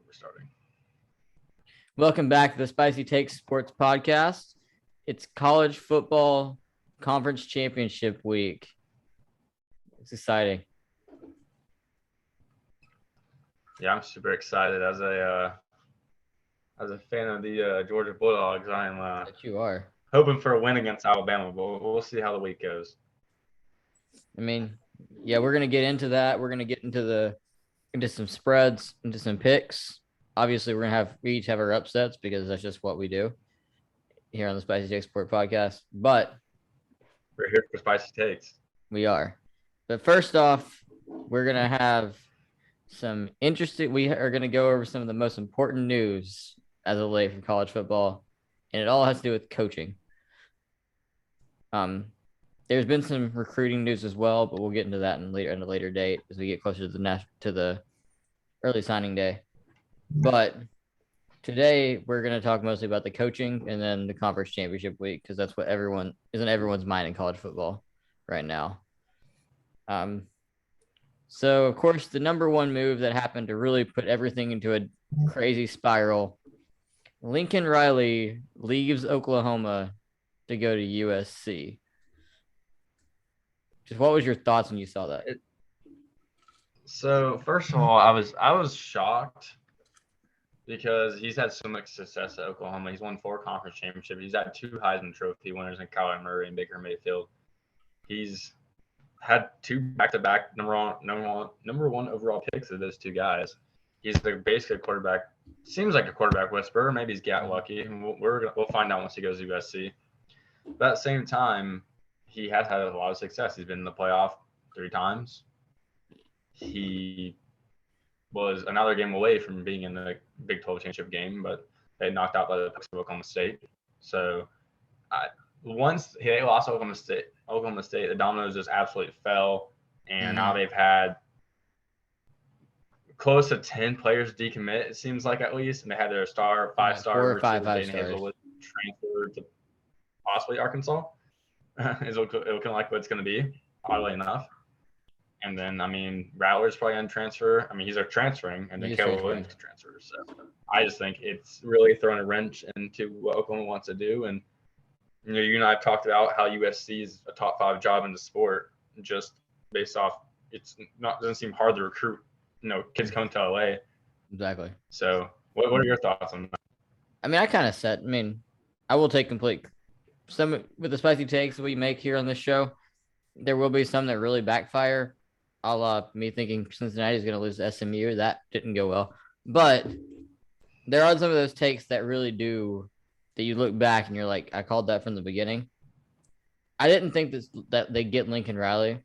We're starting. Welcome back to the Spicy Take Sports Podcast. It's college football conference championship week. It's exciting. Yeah, I'm super excited as a fan of the Georgia Bulldogs. I'm That you are. hoping for a win against Alabama, but we'll see how the week goes. I mean, yeah, we're gonna get into that. We're gonna get into some spreads, into some picks. Obviously, we each have our upsets because that's just what we do here on the Spicy Take Sport Podcast. But We're here for spicy takes. we are. But first off, we're gonna have some interesting. We are gonna go over some of the most important news as of late for college football, and it all has to do with coaching. There's been some recruiting news as well, but we'll get into that in a later date as we get closer to the early signing day. But today we're going to talk mostly about the coaching and then the conference championship week because that's what everyone's mind in college football right now. So of course the number one move that happened to really put everything into a crazy spiral, Lincoln Riley leaves Oklahoma to go to USC. Just what was your thoughts when you saw that? So first of all, I was shocked because he's had so much success at Oklahoma. He's won 4 conference championships. He's had 2 Heisman Trophy winners in Kyler Murray and Baker Mayfield. He's had 2 back-to-back number one overall picks of those 2 guys. He's basically a quarterback. Seems like a quarterback whisperer. Maybe he's got lucky. We'll find out once he goes to USC. But at the same time, he has had a lot of success. He's been in the playoff 3 times. He was another game away from being in the Big 12 championship game, but they knocked out by the Bucks of Oklahoma State. So once they lost Oklahoma State, the dominoes just absolutely fell, and now they've had close to 10 players decommit. It seems like at least, and they had their 5-star 4 or 5 Jaden stars Hazelwood transferred to possibly Arkansas. Is looking like what it's going to be, oddly enough. And then, Rattler's probably going to transfer. He's transferring, and then Caleb Williams can transfer. So I just think it's really throwing a wrench into what Oklahoma wants to do. And, you and I have talked about how USC is a top 5 job in the sport just based off doesn't seem hard to recruit, kids coming to LA. Exactly. So what are your thoughts on that? I kind of said, I will take some with the spicy takes we make here on this show. There will be some that really backfire, a la me thinking Cincinnati is going to lose to SMU. That didn't go well. But there are some of those takes that really do, that you look back and you're like, I called that from the beginning. I didn't think that they get Lincoln Riley,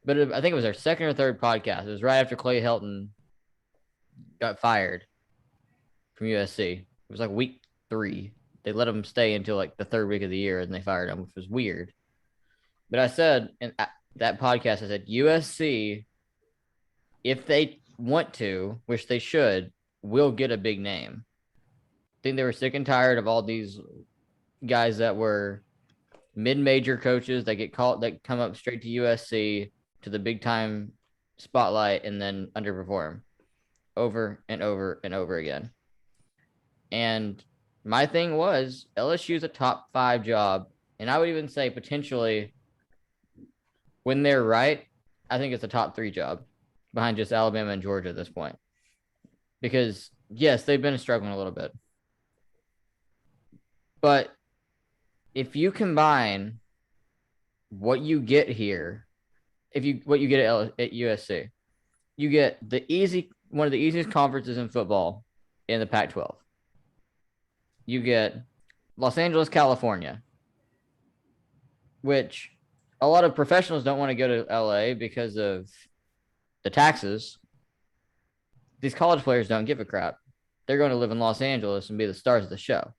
but I think it was our second or third podcast. It was right after Clay Helton got fired from USC. It was like week 3. They let him stay until like the 3rd week of the year, and they fired him, which was weird. But I said in that podcast, I said USC, if they want to, which they should, will get a big name. I think they were sick and tired of all these guys that were mid-major coaches that come up straight to USC to the big-time spotlight and then underperform over and over and over again. And my thing was LSU is a top 5 job, and I would even say potentially, when they're right, I think it's a top 3 job behind just Alabama and Georgia at this point. Because, yes, they've been struggling a little bit. But if you combine what you get here, what you get at USC, you get one of the easiest conferences in football in the Pac-12. You get Los Angeles, California, which a lot of professionals don't want to go to LA because of the taxes. These college players don't give a crap. They're going to live in Los Angeles and be the stars of the show.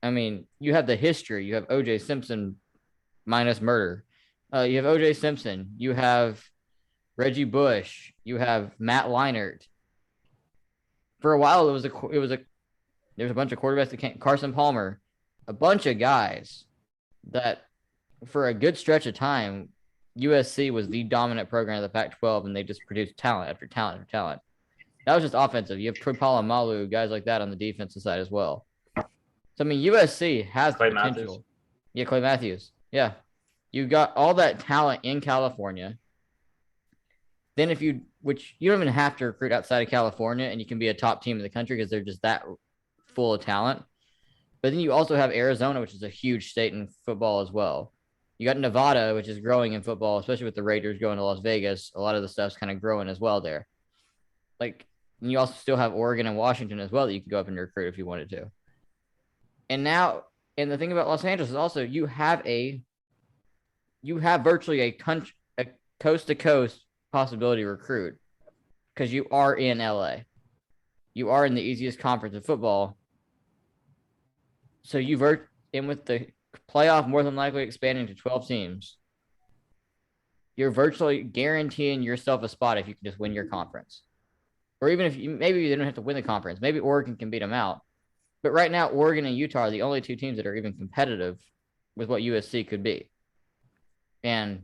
You have the history. You have O.J. Simpson minus murder. You have O.J. Simpson. You have Reggie Bush. You have Matt Leinart. For a while, there was a bunch of quarterbacks that came. Carson Palmer, a bunch of guys that, for a good stretch of time, USC was the dominant program of the Pac-12, and they just produced talent after talent after talent. That was just offensive. You have Palomalu, guys like that on the defensive side as well. So, I mean, USC has Clay the Matthews. potential. Yeah, Clay Matthews. Yeah. You got all that talent in California. Then which you don't even have to recruit outside of California, and you can be a top team in the country because they're just that full of talent. But then you also have Arizona, which is a huge state in football as well. You got Nevada, which is growing in football, especially with the Raiders going to Las Vegas. A lot of the stuff's kind of growing as well there. Like, and you also still have Oregon and Washington as well that you could go up and recruit if you wanted to. And now, and the thing about Los Angeles is also you have virtually a coast to coast possibility recruit because you are in LA. You are in the easiest conference of football. So and with the playoff more than likely expanding to 12 teams, you're virtually guaranteeing yourself a spot if you can just win your conference. Or even if maybe you don't have to win the conference, maybe Oregon can beat them out. But right now, Oregon and Utah are the only two teams that are even competitive with what USC could be. And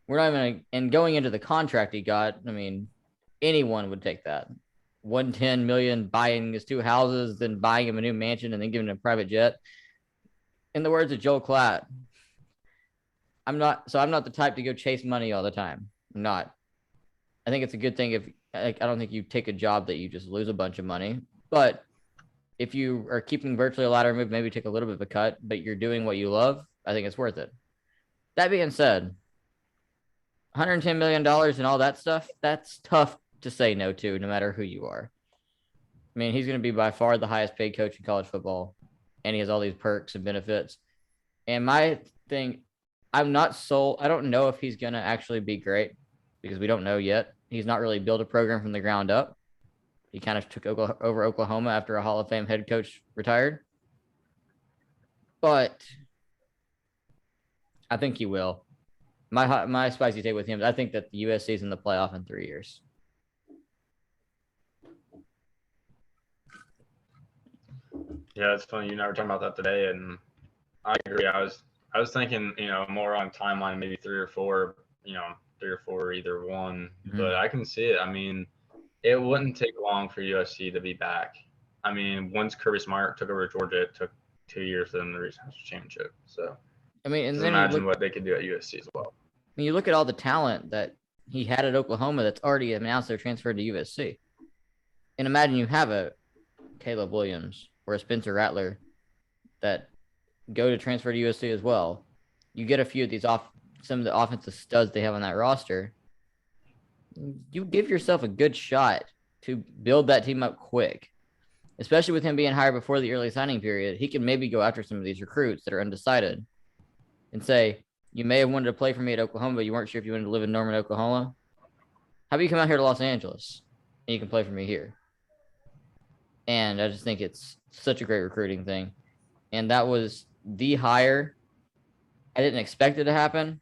we're not even and going into the contract he got, I mean, anyone would take that. 110 million buying his two houses, then buying him a new mansion, and then giving him a private jet. In the words of Joel Klatt, I'm not the type to go chase money all the time. I'm not. I think it's a good thing if I don't think you take a job that you just lose a bunch of money. But if you are keeping virtually a lateral move, maybe take a little bit of a cut, but you're doing what you love, I think it's worth it. That being said, $110 million and all that stuff, that's tough to say no to, no matter who you are. I mean, he's going to be by far the highest paid coach in college football, and he has all these perks and benefits. And my thing, I'm not sold. I don't know if he's going to actually be great because we don't know yet. He's not really built a program from the ground up. He kind of took over Oklahoma after a Hall of Fame head coach retired. But I think he will. My spicy take with him is I think that the USC is in the playoff in 3 years. Yeah, it's funny. You and I were talking about that today, and I agree. I was thinking, more on timeline, maybe 3 or 4, 3 or 4, either one. Mm-hmm. But I can see it. I mean, it wouldn't take long for USC to be back. I mean, once Kirby Smart took over Georgia, it took 2 years for them to reach the championship. So, I mean, and just imagine what they could do at USC as well. When you look at all the talent that he had at Oklahoma that's already announced they're transferred to USC. And imagine you have a Caleb Williams or a Spencer Rattler that go to transfer to USC as well. You get a few of these some of the offensive studs they have on that roster. You give yourself a good shot to build that team up quick, especially with him being hired before the early signing period. He can maybe go after some of these recruits that are undecided and say, you may have wanted to play for me at Oklahoma, but you weren't sure if you wanted to live in Norman, Oklahoma. How about you come out here to Los Angeles and you can play for me here? And I just think it's such a great recruiting thing. And that was the hire. I didn't expect it to happen,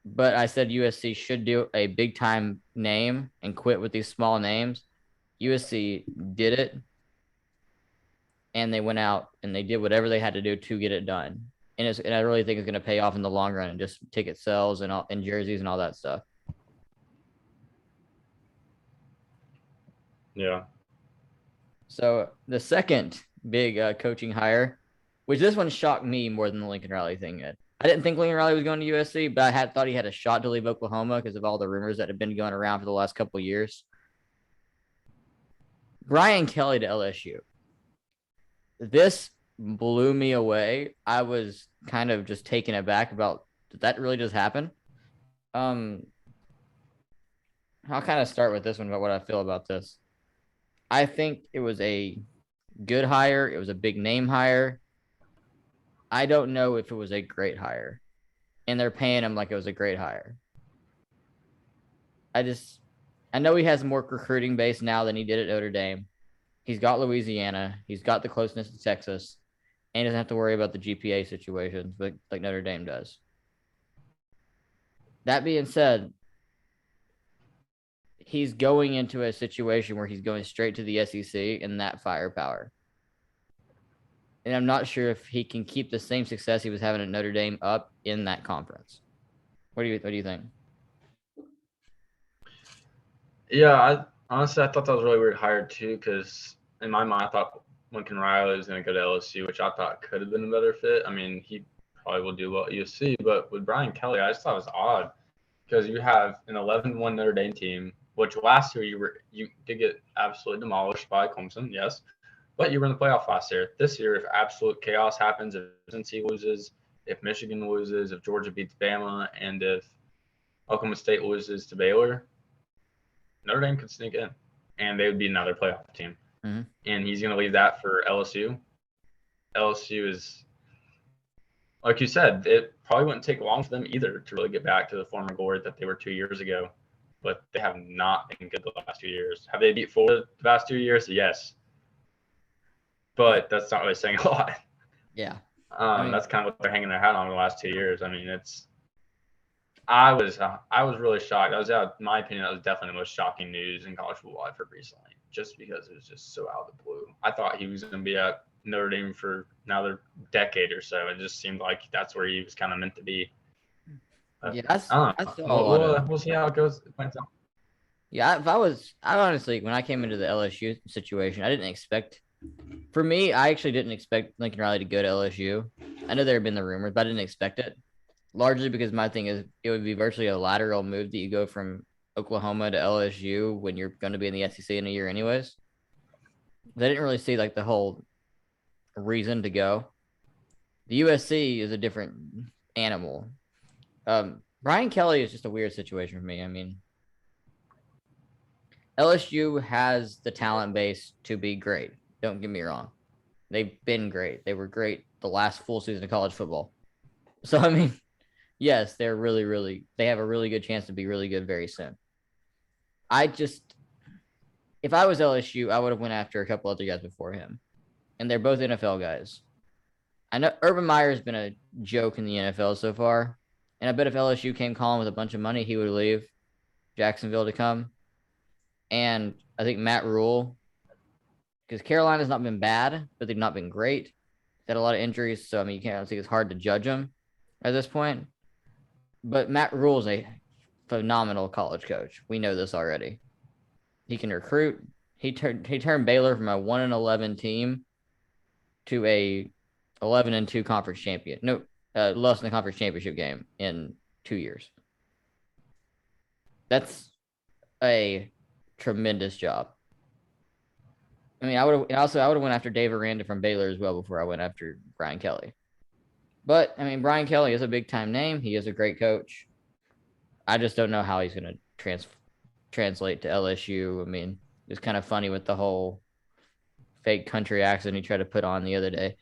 but I said USC should do a big time name and quit with these small names. USC did it, and they went out and they did whatever they had to do to get it done. And I really think it's going to pay off in the long run and just ticket sales and jerseys and all that stuff. Yeah. So the second big coaching hire, which this one shocked me more than the Lincoln Riley thing did. I didn't think Lincoln Riley was going to USC, but I thought he had a shot to leave Oklahoma because of all the rumors that had been going around for the last couple of years. Brian Kelly to LSU. This blew me away. I was kind of just taken aback about, did that really just happen? I'll kind of start with this one about what I feel about this. I think it was a good hire. It was a big name hire. I don't know if it was a great hire. And they're paying him like it was a great hire. I know he has more recruiting base now than he did at Notre Dame. He's got Louisiana. He's got the closeness to Texas. And he doesn't have to worry about the GPA situations like Notre Dame does. That being said, he's going into a situation where he's going straight to the SEC and that firepower. And I'm not sure if he can keep the same success he was having at Notre Dame up in that conference. What do you think? Yeah, Honestly, I thought that was really weird hire too, because in my mind, I thought Lincoln Riley was going to go to LSU, which I thought could have been a better fit. I mean, he probably will do well at USC, but with Brian Kelly, I just thought it was odd because you have an 11-1 Notre Dame team, which last year you did get absolutely demolished by Clemson, yes, but you were in the playoff last year. This year, if absolute chaos happens, if Tennessee loses, if Michigan loses, if Georgia beats Bama, and if Oklahoma State loses to Baylor, Notre Dame could sneak in, and they would be another playoff team. Mm-hmm. And he's going to leave that for LSU. LSU is, like you said, it probably wouldn't take long for them either to really get back to the former glory that they were 2 years ago. But they have not been good the last 2 years. Have they beat Florida the past 2 years? Yes. But that's not really saying a lot. Yeah. That's kind of what they're hanging their hat on the last 2 years. I mean, I was really shocked. In my opinion, that was definitely the most shocking news in college football I've heard recently, just because it was just so out of the blue. I thought he was going to be at Notre Dame for another decade or so. It just seemed like that's where he was kind of meant to be. But, yeah, I don't know. We'll see how it goes. Yeah, I honestly, when I came into the LSU situation, I didn't expect. For me, I actually didn't expect Lincoln Riley to go to LSU. I know there had been the rumors, but I didn't expect it. Largely because my thing is it would be virtually a lateral move that you go from Oklahoma to LSU when you're going to be in the SEC in a year anyways. They didn't really see like the whole reason to go. The USC is a different animal. Brian Kelly is just a weird situation for me. I mean, LSU has the talent base to be great. Don't get me wrong. They've been great. They were great the last full season of college football. So, I mean, yes, they're really, really, they have a really good chance to be really good very soon. If I was LSU, I would have went after a couple other guys before him. And they're both NFL guys. I know Urban Meyer has been a joke in the NFL so far. And I bet if LSU came calling with a bunch of money, he would leave Jacksonville to come. And I think Matt Rule, because Carolina's not been bad, but they've not been great. They've had a lot of injuries, so I mean, I think it's hard to judge them at this point. But Matt Rule is a phenomenal college coach. We know this already. He can recruit. He turned Baylor from a 1-11 team to a 11-2 conference champion. No, lost in the conference championship game in 2 years. That's a tremendous job. I mean, I would have went after Dave Aranda from Baylor as well before I went after Brian Kelly. But I mean, Brian Kelly is a big time name. He is a great coach. I just don't know how he's going to translate to LSU. I mean, it's kind of funny with the whole fake country accent he tried to put on the other day.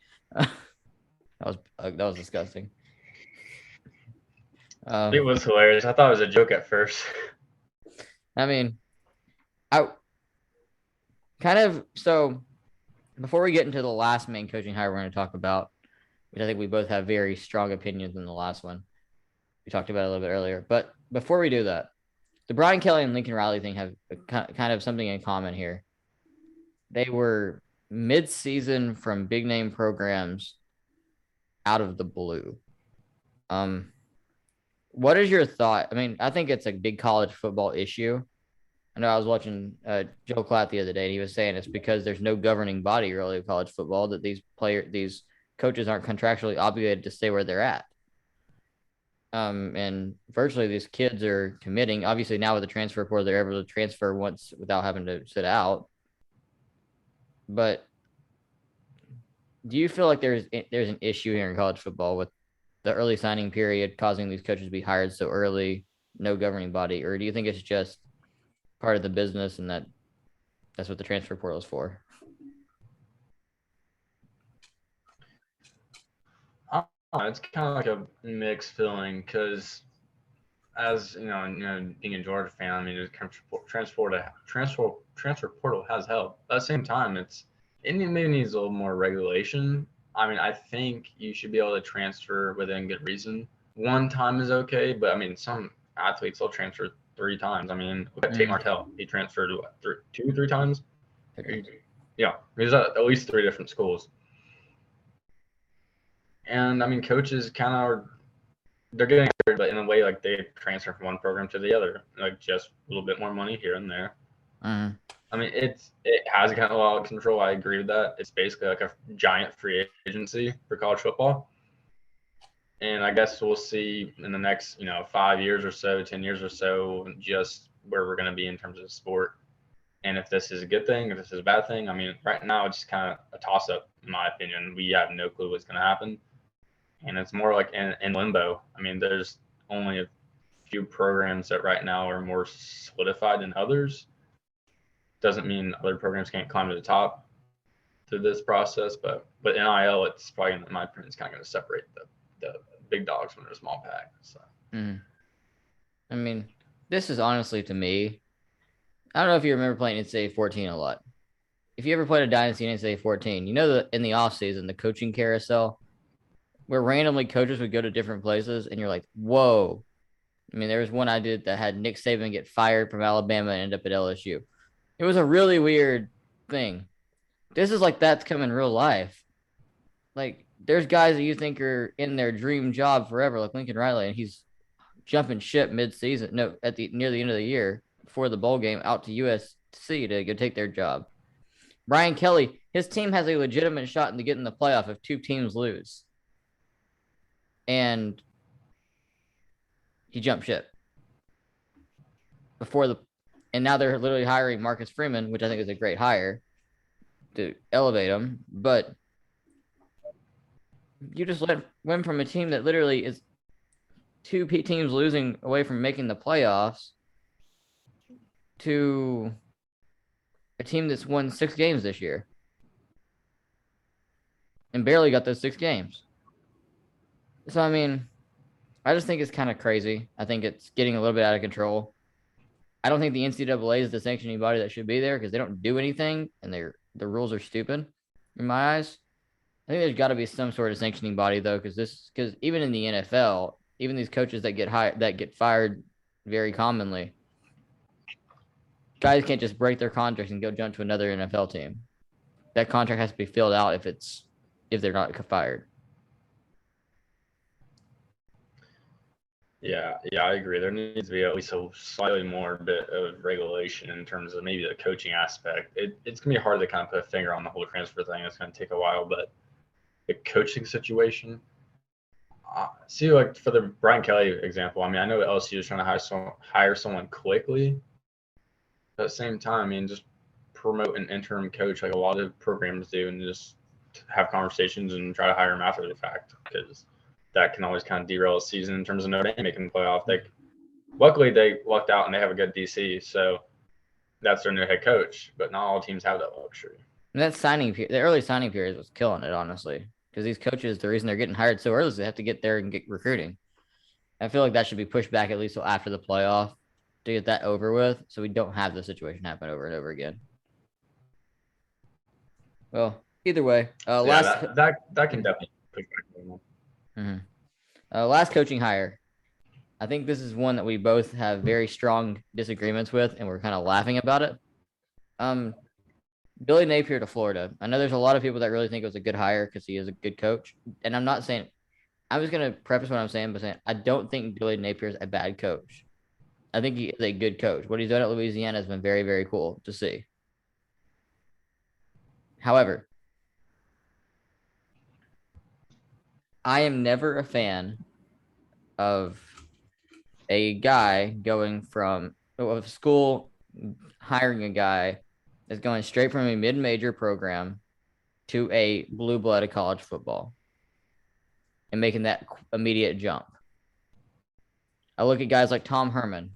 that was disgusting. It was hilarious. I thought it was a joke at first. I mean, so before we get into the last main coaching hire we're going to talk about, which I think we both have very strong opinions in the last one. We talked about it a little bit earlier. But before we do that, the Brian Kelly and Lincoln Riley thing have kind of something in common here. They were mid-season from big name programs out of the blue. What is your thought? I mean, I think it's a big college football issue. I know I was watching Joe Klatt the other day, and he was saying it's because there's no governing body really of college football that these coaches aren't contractually obligated to stay where they're at. And virtually these kids are committing. Obviously now with the transfer portal, they're able to transfer once without having to sit out. But do you feel like there's an issue here in college football with the early signing period causing these coaches to be hired so early, no governing body, or do you think it's just part of the business and that's what the transfer portal is for? It's kind of like a mixed feeling because, as you know, being a Georgia fan, I mean, the transfer portal has helped. At the same time, it maybe needs a little more regulation. I mean, I think you should be able to transfer within good reason. One time is okay, but I mean, some athletes will transfer 3 times. I mean, look at Tate Martell. He transferred what, 3 times? Yeah, he's at least 3 different schools. And I mean, coaches kind of they're getting hired, but in a way, like they transfer from one program to the other, like just a little bit more money here and there. Mm-hmm. I mean, it has kind of a lot of control. I agree with that. It's basically like a giant free agency for college football. And I guess we'll see in the next, 5 years or so, 10 years or so, just where we're going to be in terms of sport. And if this is a good thing, if this is a bad thing, I mean, right now it's kind of a toss up, in my opinion. We have no clue what's going to happen. And it's more like in limbo. I mean, there's only a few programs that right now are more solidified than others. Doesn't mean other programs can't climb to the top through this process, but NIL, it's probably, in my opinion, it's kind of going to separate the big dogs from their small pack. So. Mm-hmm. I mean, this is honestly to me. I don't know if you remember playing NCAA 14 a lot. If you ever played a Dynasty in NCAA 14, you know that in the offseason, the coaching carousel, where randomly coaches would go to different places, and you're like, whoa. I mean, there was one I did that had Nick Saban get fired from Alabama and end up at LSU. It was a really weird thing. This is like that's come in real life. Like, there's guys that you think are in their dream job forever, like Lincoln Riley, and he's jumping ship mid-season. No, at the near the end of the year before the bowl game, out to USC to go take their job. Brian Kelly, his team has a legitimate shot to get in the playoff if two teams lose, and he jumped ship before the. And now they're literally hiring Marcus Freeman, which I think is a great hire to elevate him. But you just win from a team that literally is two teams losing away from making the playoffs to a team that's won 6 games this year and barely got those 6 games. So, I mean, I just think it's kind of crazy. I think it's getting a little bit out of control. I don't think the NCAA is the sanctioning body that should be there because they don't do anything and the rules are stupid in my eyes. I think there's got to be some sort of sanctioning body though, because even in the NFL, even these coaches that get fired very commonly, guys can't just break their contracts and go jump to another NFL team. That contract has to be filled out if they're not fired. Yeah, I agree. There needs to be at least a slightly more bit of regulation in terms of maybe the coaching aspect. It's going to be hard to kind of put a finger on the whole transfer thing. It's going to take a while, but the coaching situation, see, like for the Brian Kelly example, I mean, I know LSU is trying to hire someone quickly, but at the same time, I mean, just promote an interim coach like a lot of programs do and just have conversations and try to hire him after the fact because that can always kind of derail a season in terms of Notre Dame making the playoff. Luckily, they lucked out and they have a good DC, so that's their new head coach, but not all teams have that luxury. And that the early signing period was killing it, honestly, because these coaches, the reason they're getting hired so early is they have to get there and get recruiting. I feel like that should be pushed back at least till after the playoff to get that over with, so we don't have the situation happen over and over again. Well, either way, that can definitely push back. Last coaching hire. I think this is one that we both have very strong disagreements with, and we're kind of laughing about it. Billy Napier to Florida. I know there's a lot of people that really think it was a good hire because he is a good coach, and I'm not saying. I'm just gonna preface what I'm saying by saying I don't think Billy Napier is a bad coach. I think he is a good coach. What he's done at Louisiana has been very, very cool to see. However, I am never a fan of a guy going from a school hiring a guy that's going straight from a mid-major program to a blue blood of college football and making that immediate jump. I look at guys like Tom Herman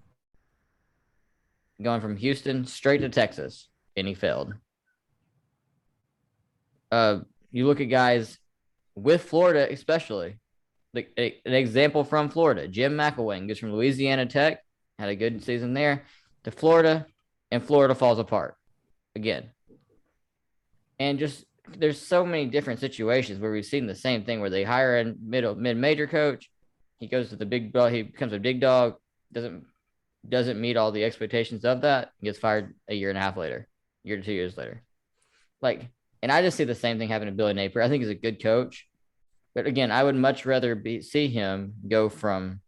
going from Houston straight to Texas, and he failed. You look at guys with Florida, especially like an example from Florida, Jim McElwain goes from Louisiana Tech, had a good season there, to Florida, and Florida falls apart again. And just there's so many different situations where we've seen the same thing where they hire a mid-major coach, he goes to the big dog, he becomes a big dog, doesn't meet all the expectations of that, gets fired a year and a half later, year to 2 years later. Like, and I just see the same thing happen to Billy Napier. I think he's a good coach, but again, I would much rather see him go from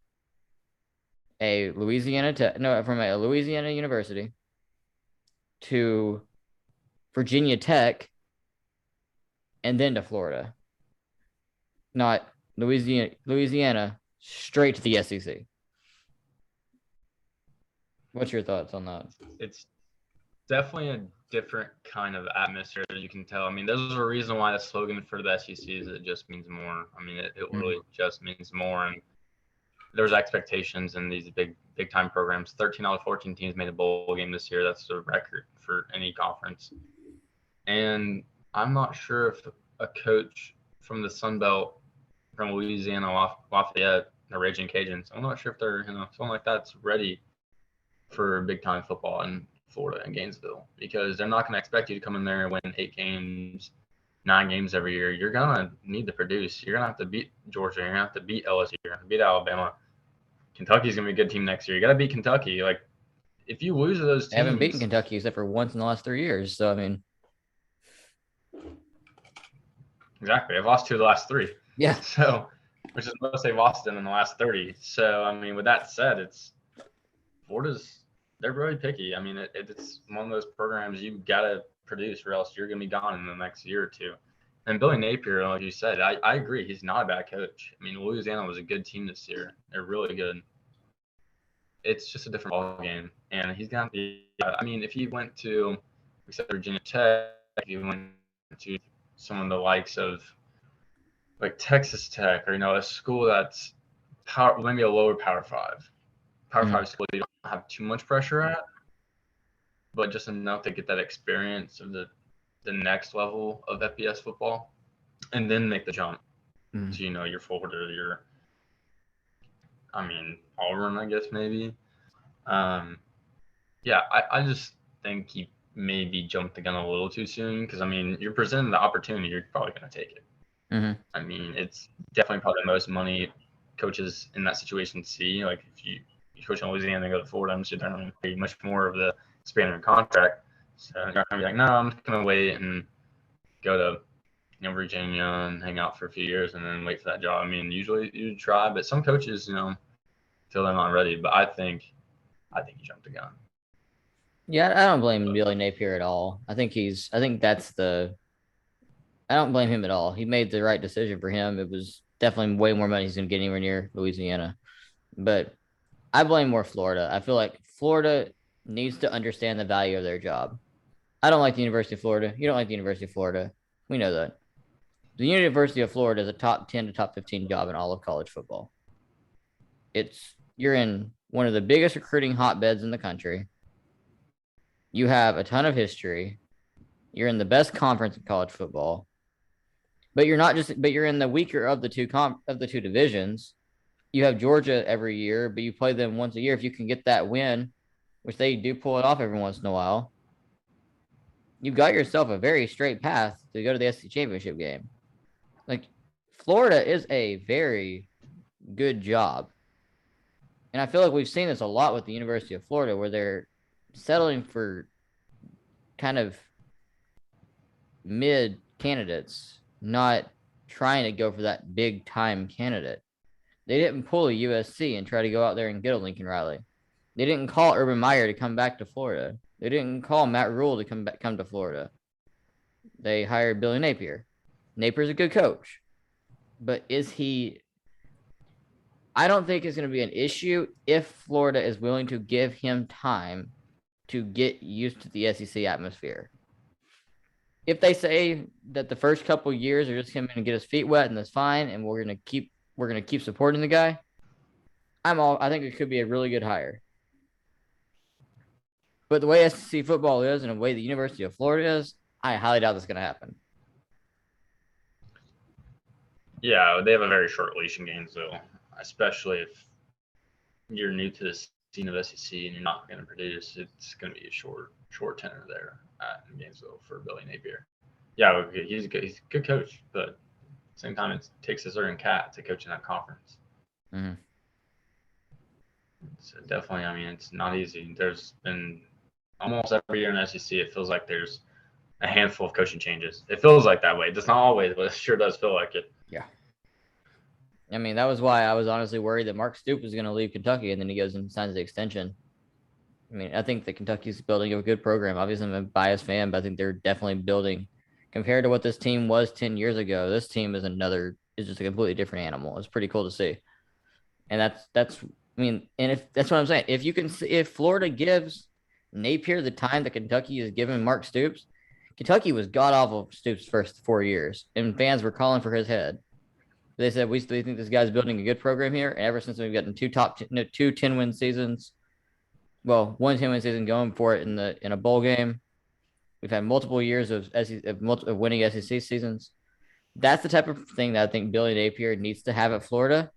a Louisiana university to Virginia Tech and then to Florida, not Louisiana straight to the SEC. What's your thoughts on that? It's definitely a different kind of atmosphere, as you can tell. I mean, there's a reason why the slogan for the SEC is it just means more. I mean, it really just means more. And there's expectations in these big time programs. 13 out of 14 teams made a bowl game this year. That's a record for any conference. And I'm not sure if a coach from the Sun Belt, from Louisiana, Lafayette, the Raging Cajuns, I'm not sure if they're, someone like that's ready for big time football in Florida and Gainesville, because they're not going to expect you to come in there and win 8 games, 9 games every year. You're going to need to produce. You're going to have to beat Georgia. You're going to have to beat LSU. You're going to have to beat Alabama. Kentucky's going to be a good team next year. You got to beat Kentucky. Like, if you lose to those teams. They haven't beaten Kentucky except for once in the last 3 years. So, I mean. Exactly. I've lost 2 of the last 3. Yeah. So, which is most they've lost them in the last 30. So, I mean, with that said, they're really picky. I mean, it's one of those programs you got to produce or else you're going to be gone in the next year or 2. And Billy Napier, like you said, I agree. He's not a bad coach. I mean, Louisiana was a good team this year. They're really good. It's just a different ball game. And he's going to be – I mean, if he went to, we said Virginia Tech, if he went to some of the likes of like Texas Tech or, a school that's maybe a lower Power 5. Power 5 school you don't have too much pressure at, but just enough to get that experience of the next level of FBS football, and then make the jump to, your Florida, Auburn, I guess maybe. Yeah, I just think he maybe jumped the gun a little too soon because, I mean, you're presenting the opportunity, you're probably going to take it. I mean, it's definitely probably the most money coaches in that situation see. Like, if you coach in Louisiana and go to Florida, I'm sure they're going to pay much more of the span of your contract. So you're going to be like, no, I'm just going to wait and go to Virginia and hang out for a few years and then wait for that job. I mean, usually you try, but some coaches, feel they're not ready. But I think he jumped the gun. Yeah, I don't blame Billy Napier at all. I don't blame him at all. He made the right decision for him. It was definitely way more money he's going to get anywhere near Louisiana. But I blame more Florida. I feel like Florida needs to understand the value of their job. I don't like the University of Florida. You don't like the University of Florida. We know that. The University of Florida is a top 10 to top 15 job in all of college football. You're in one of the biggest recruiting hotbeds in the country. You have a ton of history. You're in the best conference in college football. But you're in the weaker of the two divisions. You have Georgia every year, but you play them once a year. If you can get that win, which they do pull it off every once in a while, you've got yourself a very straight path to go to the SEC championship game. Like, Florida is a very good job. And I feel like we've seen this a lot with the University of Florida, where they're settling for kind of mid candidates, not trying to go for that big time candidate. They didn't pull a USC and try to go out there and get a Lincoln Riley. They didn't call Urban Meyer to come back to Florida. They didn't call Matt Rule to come to Florida. They hired Billy Napier. Napier's a good coach, but I don't think it's going to be an issue if Florida is willing to give him time to get used to the SEC atmosphere. If they say that the first couple of years are just him and get his feet wet and that's fine, and we're gonna keep supporting the guy, I think it could be a really good hire. But the way SEC football is and the way the University of Florida is, I highly doubt that's going to happen. Yeah, they have a very short leash in Gainesville, especially if you're new to the scene of SEC and you're not going to produce. It's going to be a short tenure there in Gainesville for Billy Napier. Yeah, he's a good coach, but at the same time, it takes a certain cat to coach in that conference. So definitely, I mean, it's not easy. There's been almost every year in the SEC, it feels like there's a handful of coaching changes. It feels like that way. It's not always, but it sure does feel like it. Yeah. I mean, that was why I was honestly worried that Mark Stoops was going to leave Kentucky, and then he goes and signs the extension. I mean, I think that Kentucky's building a good program. Obviously, I'm a biased fan, but I think they're definitely building compared to what this team was 10 years ago. This team is just a completely different animal. It's pretty cool to see. And I mean, and if that's what I'm saying, if Florida gives Napier the time that Kentucky is giving Mark Stoops, Kentucky was god awful Stoops' first 4 years, and fans were calling for his head. They said we still think this guy's building a good program here. And ever since we've gotten two 10-win seasons, well, one 10-win season going for it in a bowl game. We've had multiple years of winning SEC seasons. That's the type of thing that I think Billy Napier needs to have at Florida.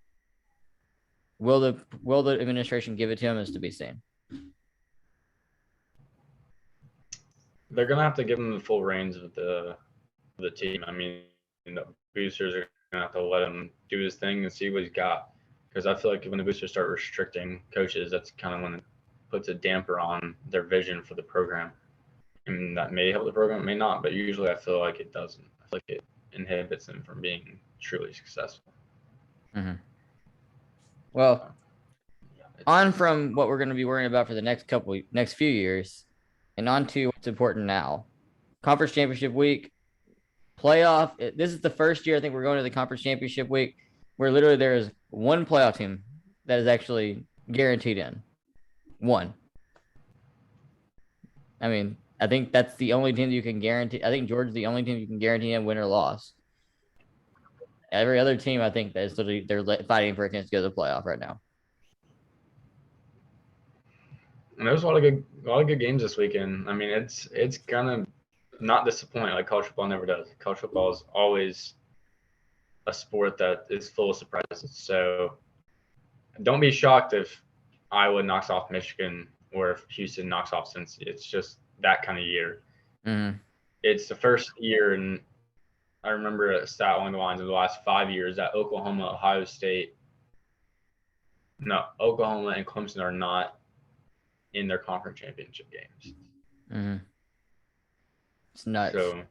Will the administration give it to him is to be seen. They're gonna have to give him the full reins of the team. I mean, the boosters are gonna have to let him do his thing and see what he's got. Because I feel like when the boosters start restricting coaches, that's kind of when it puts a damper on their vision for the program. And that may help the program, may not, but usually I feel like it doesn't. I feel like it inhibits them from being truly successful. Mm-hmm. Well, on from what we're going to be worrying about for the next few years, and on to what's important now. Conference championship week, playoff. This is the first year I think we're going to the conference championship week where literally there is one playoff team that is actually guaranteed in. One. I mean, I think that's the only team you can guarantee. I think Georgia's the only team you can guarantee a win or loss. Every other team, I think, that is literally they're fighting for a chance to go to the playoff right now. And there's a lot of good games this weekend. I mean, it's gonna not disappoint like college football never does. College football is always a sport that is full of surprises. So don't be shocked if Iowa knocks off Michigan or if Houston knocks off Cincy. It's just that kind of year. Mm-hmm. It's the first year, and I remember a stat along the lines of the last 5 years that Oklahoma, Ohio State, Oklahoma and Clemson are not in their conference championship games. Mm-hmm. It's nuts. So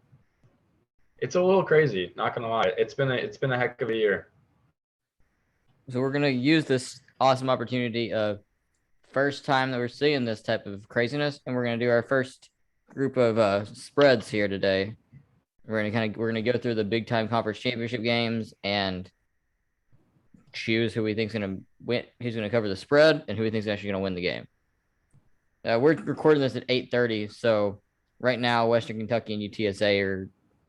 it's a little crazy, not gonna lie. It's been a heck of a year. So we're gonna use this awesome opportunity of first time that we're seeing this type of craziness, and we're gonna do our first group of spreads here today. We're gonna go through the big time conference championship games and choose who we think's gonna win, who's gonna cover the spread, and who we think's actually gonna win the game. We're recording this at 8:30, so right now Western Kentucky and UTSA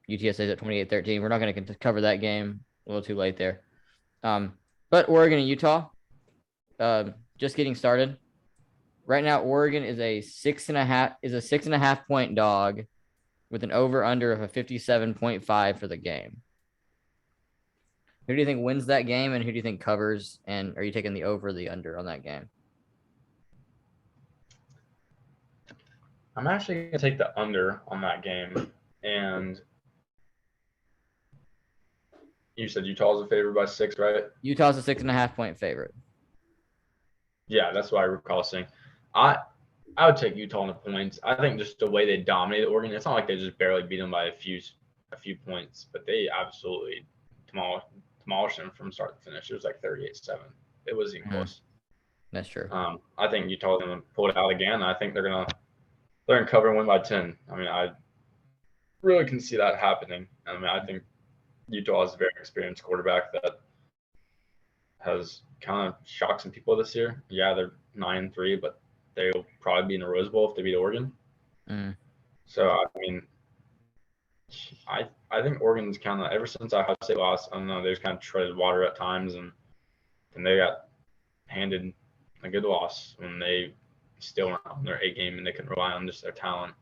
is at 28-13. We're not going to cover that game. A little too late there. But Oregon and Utah, just getting started. Right now, Oregon is a 6.5 point dog with an over under of a 57.5 for the game. Who do you think wins that game, and who do you think covers? And are you taking the over or the under on that game? I'm actually going to take the under on that game. And you said Utah's a favorite by 6, right? Utah's a 6.5 point favorite. Yeah, that's what I recall seeing. I would take Utah on the points. I think just the way they dominated Oregon, it's not like they just barely beat them by a few points, but they absolutely demolished them from start to finish. It was like 38-7. It wasn't even close. That's true. I think Utah's going to pull it out again. I think they're going to cover and win by 10. I mean, I really can see that happening. I mean, I think Utah is a very experienced quarterback that has kind of shocked some people this year. Yeah, they're 9-3, but they'll probably be in the Rose Bowl if they beat Oregon. So, I mean, I think Oregon's kind of, ever since Ohio State lost, I don't know, they just kind of treaded water at times, and they got handed a good loss when they still were on their A game and they can rely on just their talent.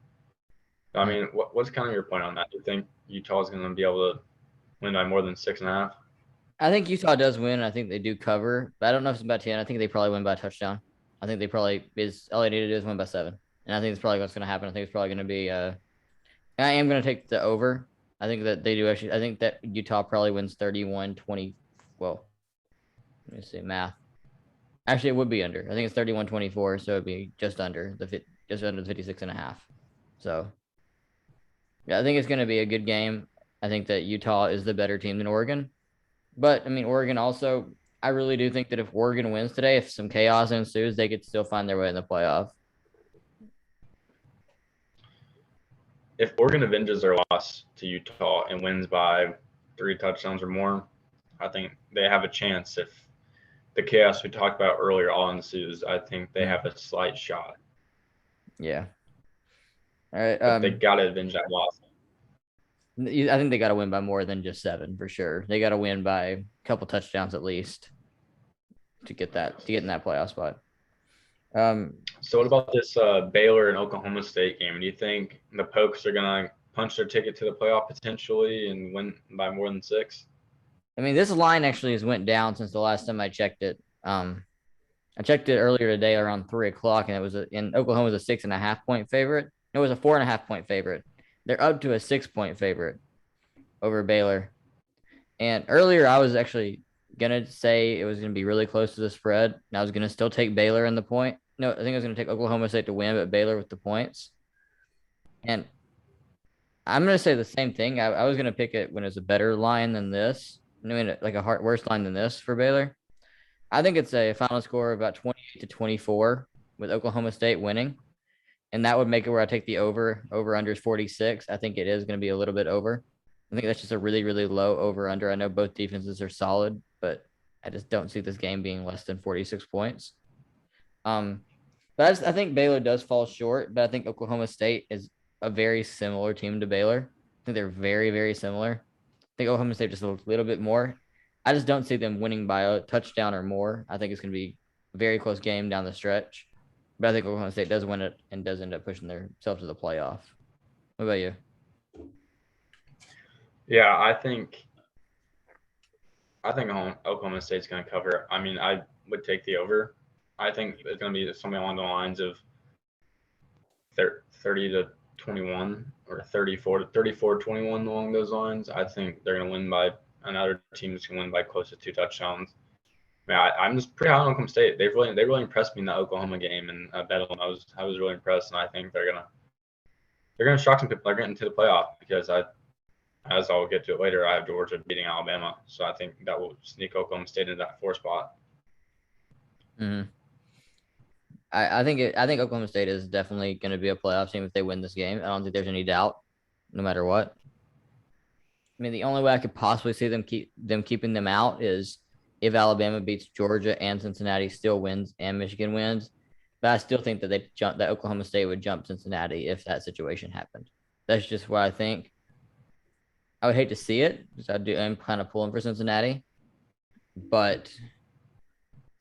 I mean, what's kind of your point on that? Do you think Utah's going to be able to win by more than 6.5? I think Utah does win. I think they do cover, but I don't know if it's about 10. I think they probably win by a touchdown. I think they probably all they need to do is win by 7. And I think it's probably what's going to happen. I think it's probably going to be I am going to take the over. I think that they do actually. I think that Utah probably wins 31-20. Well, let me see math. Actually, it would be under. I think it's 31-24, so it'd be just under the 56.5. So, yeah, I think it's going to be a good game. I think that Utah is the better team than Oregon. But, I mean, Oregon also, I really do think that if Oregon wins today, if some chaos ensues, they could still find their way in the playoff. if Oregon avenges their loss to Utah and wins by 3 touchdowns or more, I think they have a chance. If the chaos we talked about earlier all ensues, I think they have a slight shot. Yeah. All right. But they got to avenge that loss. I think they got to win by more than just 7 for sure. They got to win by a couple touchdowns at least to get in that playoff spot. So what about this Baylor and Oklahoma State game? Do you think the Pokes are gonna punch their ticket to the playoff potentially and win by more than 6? I mean, this line actually has went down since the last time I checked it. I checked it earlier today around 3:00, and it was in Oklahoma was a 6.5 point favorite. It was a 4.5 point favorite. They're up to a 6 point favorite over Baylor. And earlier, I was actually gonna say it was gonna be really close to the spread, and I was gonna still take Baylor in the point. No, I think I was gonna take Oklahoma State to win, but Baylor with the points. And I'm gonna say the same thing. I was gonna pick it when it's a better line than this. I mean, like a worse line than this for Baylor. I think it's a final score of about 28-24 with Oklahoma State winning. And that would make it where I take the over under is 46. I think it is going to be a little bit over. I think that's just a really, really low over under. I know both defenses are solid, but I just don't see this game being less than 46 points. But I think Baylor does fall short, but I think Oklahoma State is a very similar team to Baylor. I think they're very, very similar. I think Oklahoma State just a little bit more. I just don't see them winning by a touchdown or more. I think it's going to be a very close game down the stretch. But I think Oklahoma State does win it and does end up pushing themselves to the playoff. What about you? Yeah, I think Oklahoma State's going to cover. I mean, I would take the over. I think it's going to be something along the lines of 30-21 or 34-21 along those lines. I think they're going to win by another team is going to win by close to 2 touchdowns. I'm just pretty high on Oklahoma State. They really impressed me in the Oklahoma game, and Bedlam. I was really impressed, and I think they're gonna shock some people. They're getting to the playoff because as I'll get to it later, I have Georgia beating Alabama, so I think that will sneak Oklahoma State into that 4 spot. Mm-hmm. I think Oklahoma State is definitely going to be a playoff team if they win this game. I don't think there's any doubt, no matter what. I mean, the only way I could possibly see them keeping them out is if Alabama beats Georgia and Cincinnati still wins and Michigan wins. But I still think that that Oklahoma State would jump Cincinnati if that situation happened. That's just what I think. I would hate to see it because I'm kind of pulling for Cincinnati, but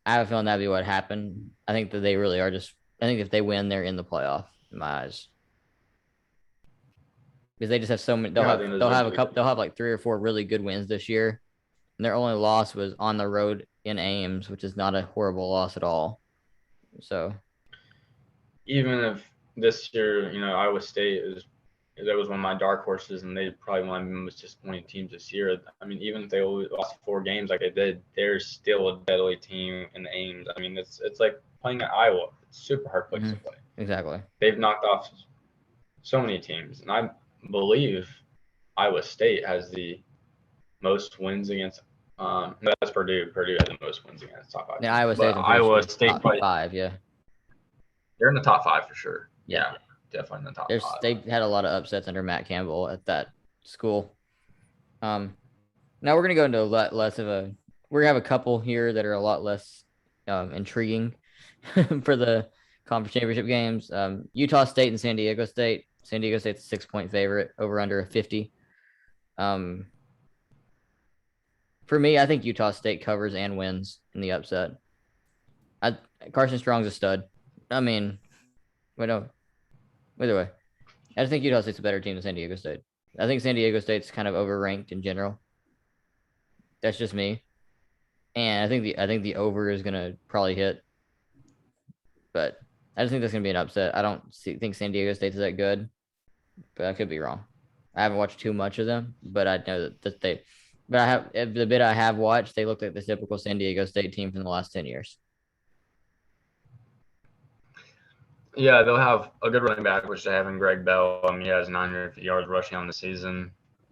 I have a feeling that'd be what happened. I think that they really are I think if they win, they're in the playoff in my eyes. Because they just have so many. They'll have like 3 or 4 really good wins this year. And their only loss was on the road in Ames, which is not a horrible loss at all. So, even if this year, Iowa State that was one of my dark horses, and they probably one of the most disappointing teams this year. I mean, even if they lost 4 games like they did, they're still a deadly team in the Ames. I mean, it's like playing at Iowa. It's super hard place to play. Exactly. They've knocked off so many teams, and I believe Iowa State has the most wins against. That's Purdue. Purdue has the most wins against top 5. Yeah, Iowa State top 5. Yeah, they're in the top 5 for sure. Yeah, definitely in the top 5. They've had a lot of upsets under Matt Campbell at that school. Now we're gonna go into a lot less of a. We're gonna have a couple here that are a lot less intriguing for the conference championship games. Utah State and San Diego State. San Diego State's a 6-point favorite over under a 50. For me, I think Utah State covers and wins in the upset. Carson Strong's a stud. I mean, either way, I just think Utah State's a better team than San Diego State. I think San Diego State's kind of overranked in general. That's just me, and I think the over is gonna probably hit, but I just think that's gonna be an upset. I don't think San Diego State's that good, but I could be wrong. I haven't watched too much of them, but I know that they. But the bit I have watched, they look like the typical San Diego State team from the last 10 years. Yeah, they'll have a good running back, which they have in Greg Bell. I mean, he has 950 yards rushing on the season.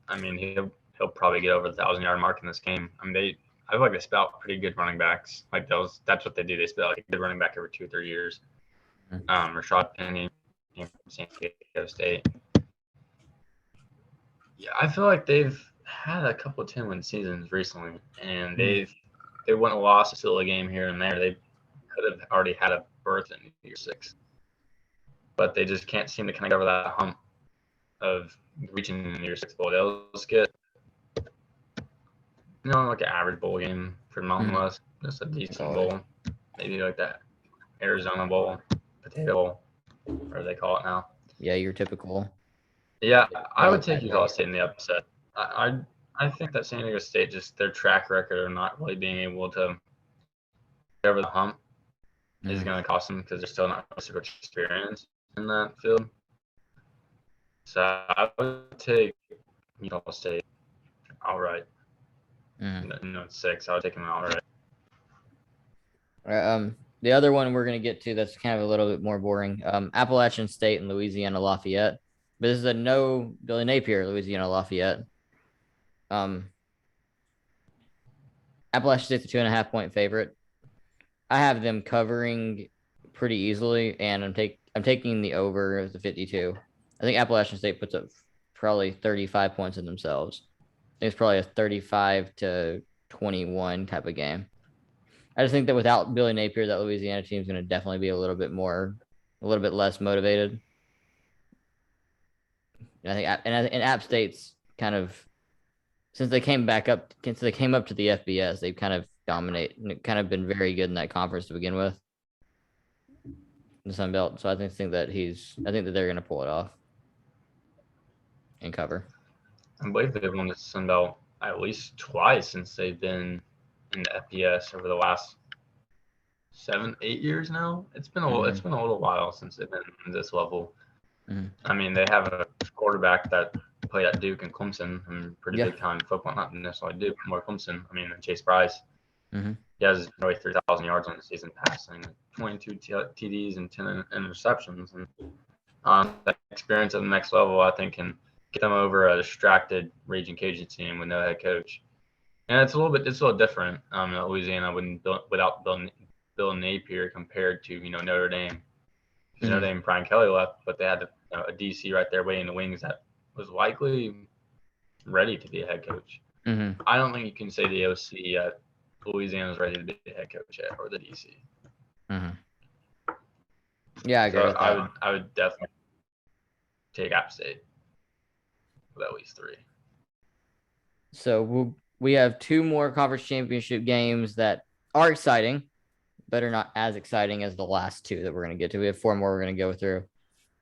I mean, he'll probably get over the 1,000-yard mark in this game. I mean, I feel like they spell out pretty good running backs. Like that's what they do. They spell like a good running back every 2 or 3 years. Rashad Penny from San Diego State. Yeah, I feel like they've had a couple of 10-win seasons recently, and they wouldn't have lost a silly game here and there. They could have already had a berth in year 6, but they just can't seem to kind of get over that hump of reaching year 6 bowl. They'll just get, like an average bowl game for Mountain West, just a decent bowl, maybe like that Arizona Bowl, Potato Bowl, whatever they call it now. Yeah, your typical. Yeah, I would take Utah State in the upset. I think that San Diego State, just their track record of not really being able to get over the hump is going to cost them because they're still not super experienced in that field. So I would take Utah State outright. It's 6. I would take them outright. The other one we're going to get to that's kind of a little bit more boring. Appalachian State and Louisiana Lafayette. But this is a no Billy Napier, Louisiana Lafayette. Appalachian State's a 2.5-point favorite. I have them covering pretty easily, and I'm taking the over of the 52. I think Appalachian State puts up probably 35 points in themselves. I think it's probably a 35-21 type of game. I just think that without Billy Napier, that Louisiana team is going to definitely be a little bit less motivated. And I think, and App State's kind of, since they came up to the FBS, they've kind of kind of been very good in that conference to begin with, the Sun Belt. So I think that they're going to pull it off and cover. I believe they've won the Sun Belt at least twice since they've been in the FBS over the last 7-8 years now. It's been a little while since they've been at this level. I mean, they have a quarterback that played at Duke and Clemson and pretty big time football, not necessarily Duke, more Clemson. I mean, Chase Bryce. He has nearly 3,000 yards on the season passing, 22 TDs and 10 interceptions. And that experience at the next level, I think, can get them over a distracted Raging Cajun team with no head coach. And it's a little different in Louisiana without Bill Napier compared to Notre Dame. Because Notre Dame, Brian Kelly left, but they had a DC right there waiting in the wings that was likely ready to be a head coach. I don't think you can say the OC yet. Louisiana's ready to be a head coach yet, or the DC. Yeah, I agree with that. I would definitely take App State with at least 3. So we have 2 more conference championship games that are exciting, but are not as exciting as the last 2 that we're going to get to. We have 4 more we're going to go through.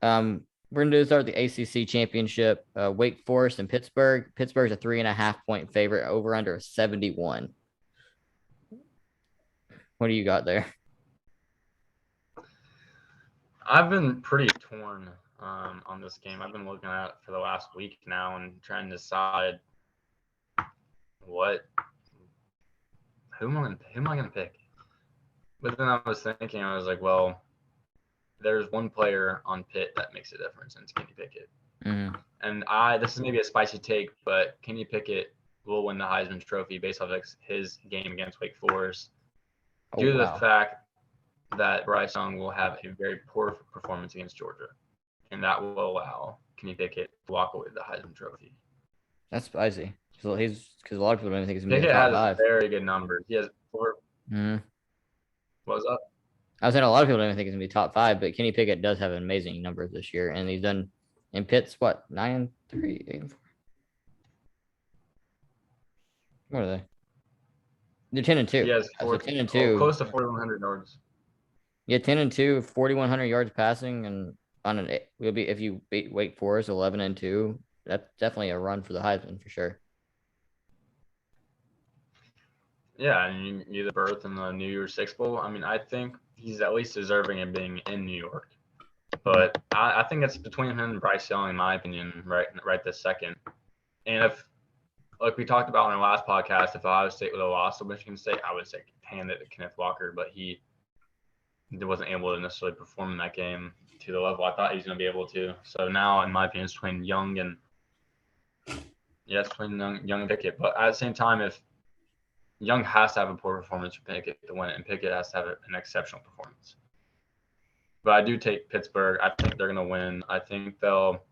We're going to start the ACC championship. Wake Forest and Pittsburgh. Pittsburgh's a 3.5-point favorite, over under 71. What do you got there? I've been pretty torn on this game. I've been looking at it for the last week now and trying to decide who am I going to pick? But then I was thinking, I was like, well, there's one player on Pitt that makes a difference, and it's Kenny Pickett. And this is maybe a spicy take, but Kenny Pickett will win the Heisman Trophy based off his game against Wake Forest due to the fact that Bryce Young will have a very poor performance against Georgia, and that will allow Kenny Pickett to walk away with the Heisman Trophy. That's spicy. Because a lot of people don't think he's going to be top 5. Pickett has very good numbers. He has 4. What's up? I was saying a lot of people don't even think he's going to be top 5, but Kenny Pickett does have amazing numbers this year, and he's done in Pitt's 9-3, 8-4. What are they? They're 10-2. He has 10-2, close to 4,100 yards. Yeah, 10-2, 4,100 yards passing, and if you beat Wake Forest 11-2, that's definitely a run for the Heisman for sure. Yeah, and you the berth in the New Year's Six Bowl. I mean, I think he's at least deserving of being in New York. But I think it's between him and Bryce Young, in my opinion, right this second. And if, like we talked about in our last podcast, if Ohio State would have lost to Michigan State, I would say hand it to Kenneth Walker, but he wasn't able to necessarily perform in that game to the level I thought he was going to be able to. So now, in my opinion, it's between Young and Pickett. But at the same time, if Young has to have a poor performance for Pickett to win it, and Pickett has to have an exceptional performance. But I do take Pittsburgh. I think they're going to win. I think they'll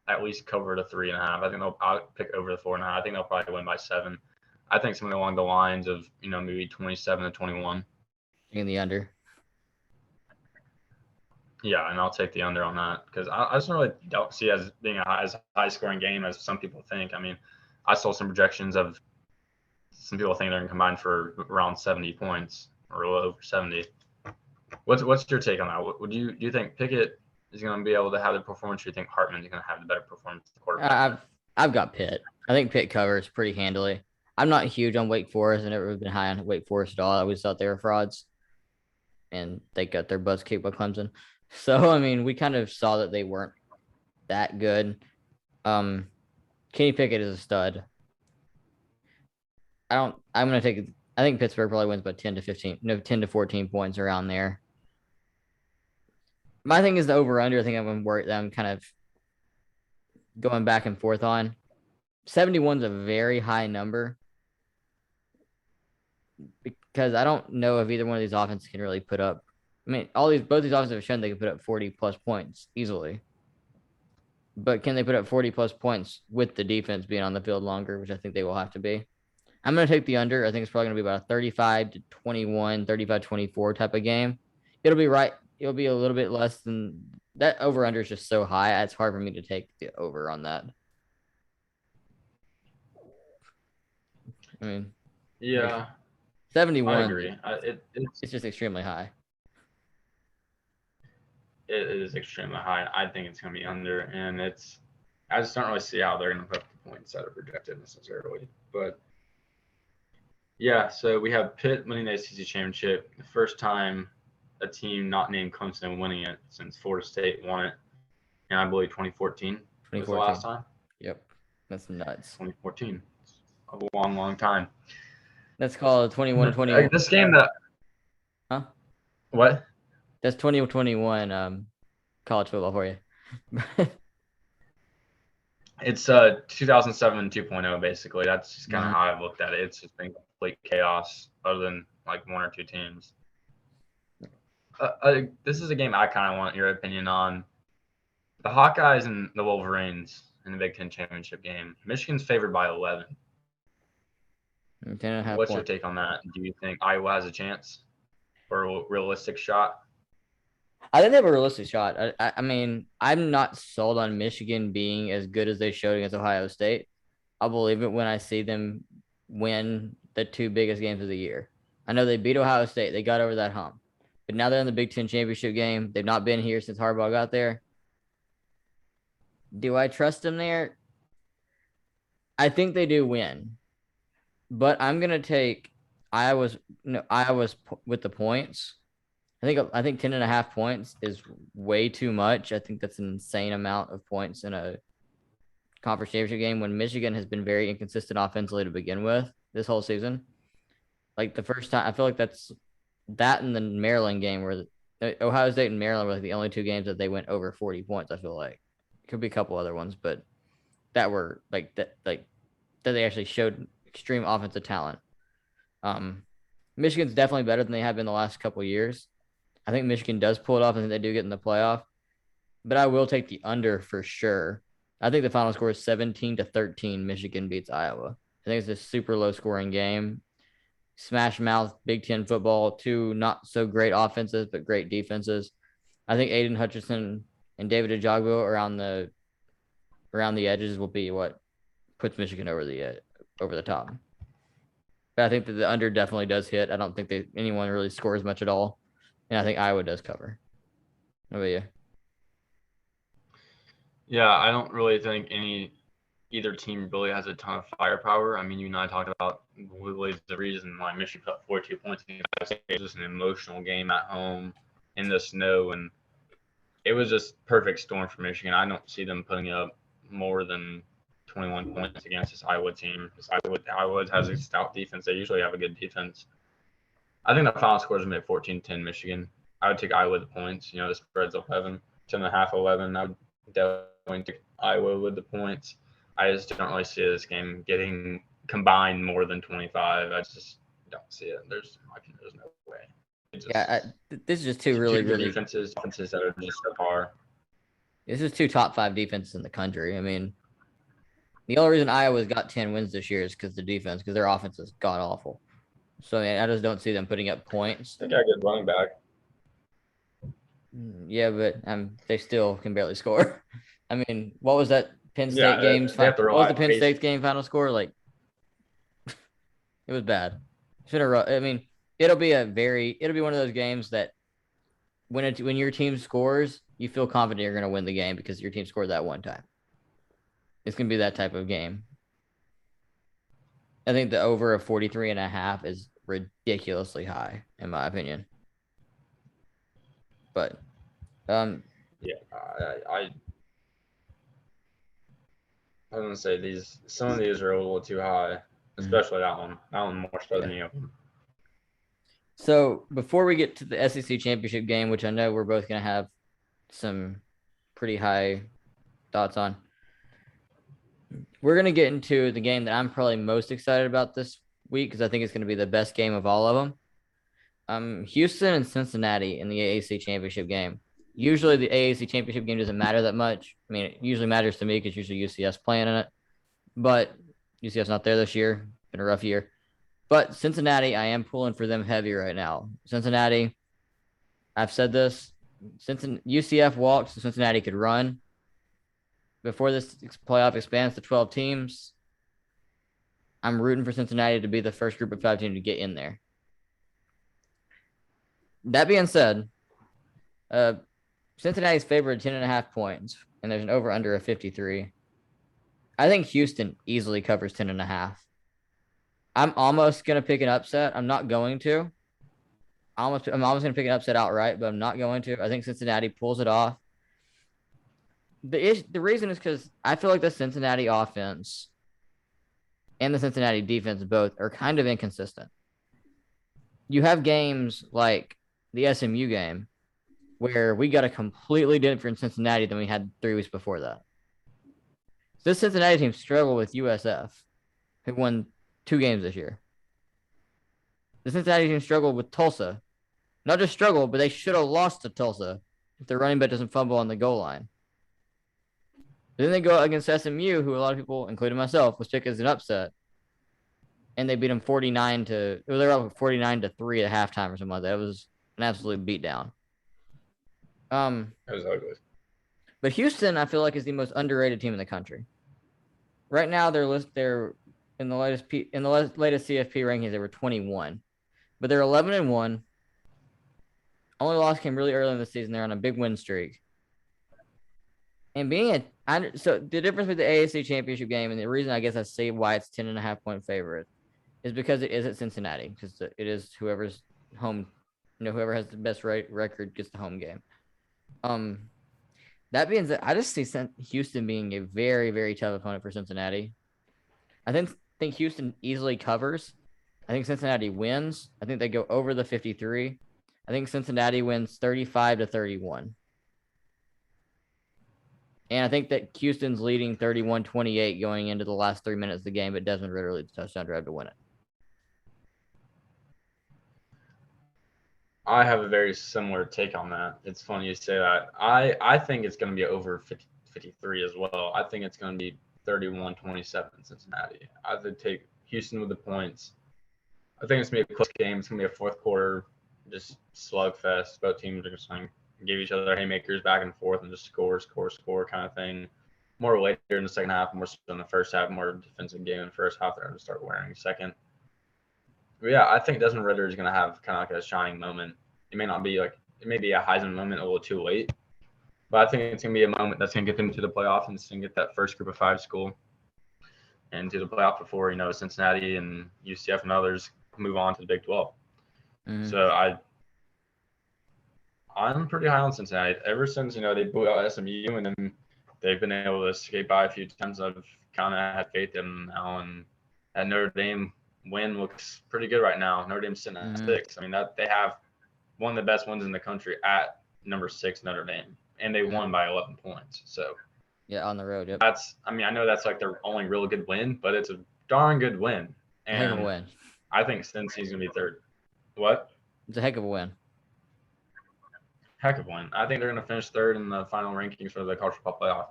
at least cover the 3.5. I think I'll pick over the 4.5. I think they'll probably win by 7. I think something along the lines of maybe 27-21. In the under. Yeah, and I'll take the under on that because I just really don't see it as being as high scoring game as some people think. I mean, I saw some projections of some people think they're going to combine for around 70 points or a little over 70. What's your take on that? Would you think Pickett is going to be able to have the performance? Or do you think Hartman is going to have the better performance? I've got Pitt. I think Pitt covers pretty handily. I'm not huge on Wake Forest. I've never been high on Wake Forest at all. I always thought they were frauds, and they got their butts kicked by Clemson. So I mean, we kind of saw that they weren't that good. Kenny Pickett is a stud. I'm gonna take. I think Pittsburgh probably wins by 10 to 14 points around there. My thing is the over under. I think I'm worried that I'm kind of going back and forth on. 71 is a very high number because I don't know if either one of these offenses can really put up. I mean, both these offenses have shown they can put up 40 plus points easily. But can they put up 40 plus points with the defense being on the field longer, which I think they will have to be? I'm going to take the under. I think it's probably going to be about a 35-21, 35-24 type of game. It'll be right. It'll be a little bit less than that. Over under is just so high. It's hard for me to take the over on that. I mean, yeah, 71. I agree. It's just extremely high. It is extremely high. I think it's going to be under, and I just don't really see how they're going to put up the points that are projected necessarily. But yeah, so we have Pitt winning the ACC championship, the first time a team not named Clemson winning it since Florida State won it, and I believe 2014 was the last time. Yep, that's nuts. 2014, a long, long time. That's called 21-21. This game that. Huh? What? That's 2021 college football for you. It's 2007 2.0 basically. That's just kind of how I've looked at it. It's just been complete chaos other than like one or two teams. This is a game I kind of want your opinion on. The Hawkeyes and the Wolverines in the Big Ten championship game. Michigan's favored by 11. What's your take on that? Do you think Iowa has a chance or a realistic shot? I think they have a realistic shot. I mean, I'm not sold on Michigan being as good as they showed against Ohio State. I'll believe it when I see them win the two biggest games of the year. I know they beat Ohio State. They got over that hump. But now they're in the Big Ten championship game. They've not been here since Harbaugh got there. Do I trust them there? I think they do win. But I'm going to take Iowa's with the points. I think 10.5 points is way too much. I think that's an insane amount of points in a conference championship game when Michigan has been very inconsistent offensively to begin with this whole season. Like the first time, I feel like that's that in the Maryland game where Ohio State and Maryland were like the only two games that they went over 40 points. I feel like could be a couple other ones, but that were that they actually showed extreme offensive talent. Michigan's definitely better than they have been the last couple of years. I think Michigan does pull it off, and think they do get in the playoff. But I will take the under for sure. I think the final score is 17-13. Michigan beats Iowa. I think it's a super low scoring game. Smash mouth, Big Ten football, two not so great offenses, but great defenses. I think Aiden Hutchinson and David Ojogbo around the edges will be what puts Michigan over the top. But I think that the under definitely does hit. I don't think anyone really scores much at all. And I think Iowa does cover. What about you? Yeah, I don't really think either team really has a ton of firepower. I mean, you and I talked about the reason why Michigan put 42 points in it was just an emotional game at home in the snow, and it was just perfect storm for Michigan. I don't see them putting up more than 21 points against this Iowa team. Iowa has a stout defense. They usually have a good defense. I think the final score is going to be 14-10 Michigan. I would take Iowa with the points. The spread's 11, 10.5, 11. I would definitely take Iowa with the points. I just don't really see this game getting combined more than 25. I just don't see it. There's no way. This is just two really defenses that are just so far. This is 2 top 5 defenses in the country. I mean, the only reason Iowa's got 10 wins this year is because the defense, because their offense is god awful. So I just don't see them putting up points. They got a good running back. Yeah, but they still can barely score. I mean, what was that Penn State game's they have to what was rely the on Penn pace. State game final score? Like, it was bad. Should have. I mean, it'll be one of those games that when your team scores, you feel confident you're going to win the game because your team scored that one time. It's going to be that type of game. I think the over of 43.5 is ridiculously high, in my opinion. But, yeah, I'm gonna say some of these are a little too high, especially that one. That one more so than you. So before we get to the SEC championship game, which I know we're both going to have some pretty high thoughts on, we're going to get into the game that I'm probably most excited about this week because I think it's going to be the best game of all of them. Houston and Cincinnati in the AAC championship game. Usually the AAC championship game doesn't matter that much. I mean, it usually matters to me because usually UCS playing in it, but UCS not there this year. Been a rough year. But Cincinnati, I am pulling for them heavy right now. Cincinnati, I've said this. Since UCF walks, Cincinnati could run. Before this playoff expands to 12 teams, I'm rooting for Cincinnati to be the first group of 5 team to get in there. That being said, Cincinnati's favored 10.5 points, and there's an over-under of 53. I think Houston easily covers 10.5. I'm almost going to pick an upset. I'm not going to. I'm almost going to pick an upset outright, but I'm not going to. I think Cincinnati pulls it off. The reason is because I feel like the Cincinnati offense and the Cincinnati defense both are kind of inconsistent. You have games like the SMU game where we got a completely different Cincinnati than we had 3 weeks before that. This Cincinnati team struggled with USF, who won 2 games this year. The Cincinnati team struggled with Tulsa. Not just struggled, but they should have lost to Tulsa if their running back doesn't fumble on the goal line. Then they go against SMU, who a lot of people, including myself, was picked as an upset. And they beat them 49 to – they were up 49 to 3 at halftime or something like that. It was an absolute beatdown. That was ugly. But Houston, I feel like, is the most underrated team in the country. Right now, they're in the latest CFP rankings, they were 21. But they're 11-1. Only loss came really early in the season. They're on a big win streak. And so the difference with the AAC championship game, and the reason I guess I say why it's 10.5 point favorite, is because it is at Cincinnati. Because it is whoever's home, whoever has the best record gets the home game. That being said, I just see Houston being a very, very tough opponent for Cincinnati. I think Houston easily covers. I think Cincinnati wins. I think they go over the 53. I think Cincinnati wins 35-31. And I think that Houston's leading 31-28 going into the last 3 minutes of the game, but Desmond Ridder leads the touchdown drive to win it. I have a very similar take on that. It's funny you say that. I think it's going to be over 53 as well. I think it's going to be 31-27 Cincinnati. I would take Houston with the points. I think it's going to be a close game. It's going to be a fourth quarter, just slugfest. Both teams are just going to give each other haymakers back and forth and just score kind of thing. More later in the second half, more so in the first half, more defensive game in the first half. They're going to start wearing second. But yeah, I think Desmond Ridder is going to have kind of like a shining moment. It may be a Heisman moment a little too late, but I think it's going to be a moment that's going to get them to the playoff and get that first group of 5 school and to the playoff before, Cincinnati and UCF and others move on to the Big 12. Mm-hmm. So I'm pretty high on Cincinnati. Ever since, they blew out SMU and then they've been able to skate by a few times, I've kind of had faith in them now. And that Notre Dame win looks pretty good right now. Notre Dame's sitting at 6. I mean, that they have one of the best wins in the country at number 6 Notre Dame, and they won by 11 points. So yeah, on the road. Yep. I know that's like their only real good win, but it's a darn good win. And heck of a win. I think Cincy's gonna be third. What? It's a heck of a win. Heck of one. I think they're going to finish third in the final rankings for the college football playoff.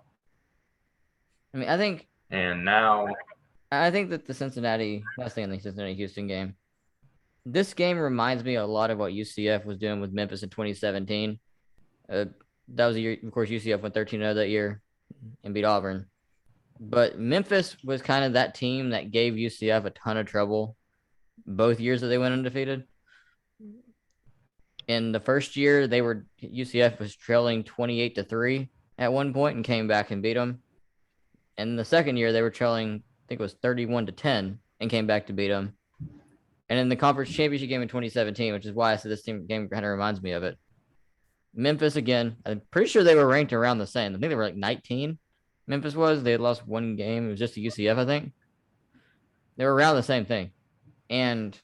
I mean, I think that the Cincinnati, last thing in the Cincinnati-Houston game, this game reminds me a lot of what UCF was doing with Memphis in 2017. That was a year, of course, UCF went 13-0 that year and beat Auburn. But Memphis was kind of that team that gave UCF a ton of trouble both years that they went undefeated. In the first year, UCF was trailing 28-3 at one point and came back and beat them. And the second year, they were trailing, I think it was 31-10 and came back to beat them. And in the conference championship game in 2017, which is why I said this game kind of reminds me of it. Memphis, again, I'm pretty sure they were ranked around the same. I think they were like 19. Memphis was. They had lost one game. It was just a UCF, I think. They were around the same thing. And,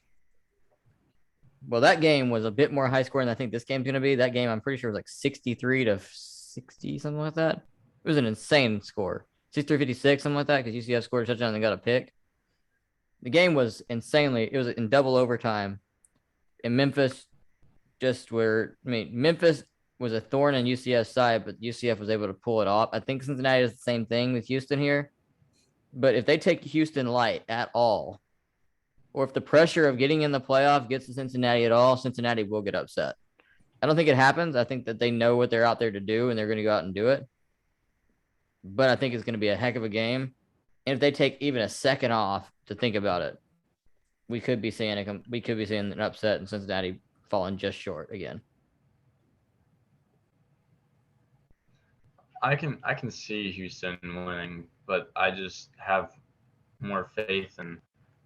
well, that game was a bit more high scoring than I think this game's going to be. That game, I'm pretty sure, was like 63-60, something like that. It was an insane score. 63-56, something like that, because UCF scored a touchdown and got a pick. The game was it was in double overtime. And Memphis Memphis was a thorn in UCF's side, but UCF was able to pull it off. I think Cincinnati is the same thing with Houston here. But if they take Houston light at all, or if the pressure of getting in the playoff gets to Cincinnati at all, Cincinnati will get upset. I don't think it happens. I think that they know what they're out there to do, and they're going to go out and do it. But I think it's going to be a heck of a game. And if they take even a second off to think about it, we could be seeing an upset in Cincinnati falling just short again. I can see Houston winning, but I just have more faith in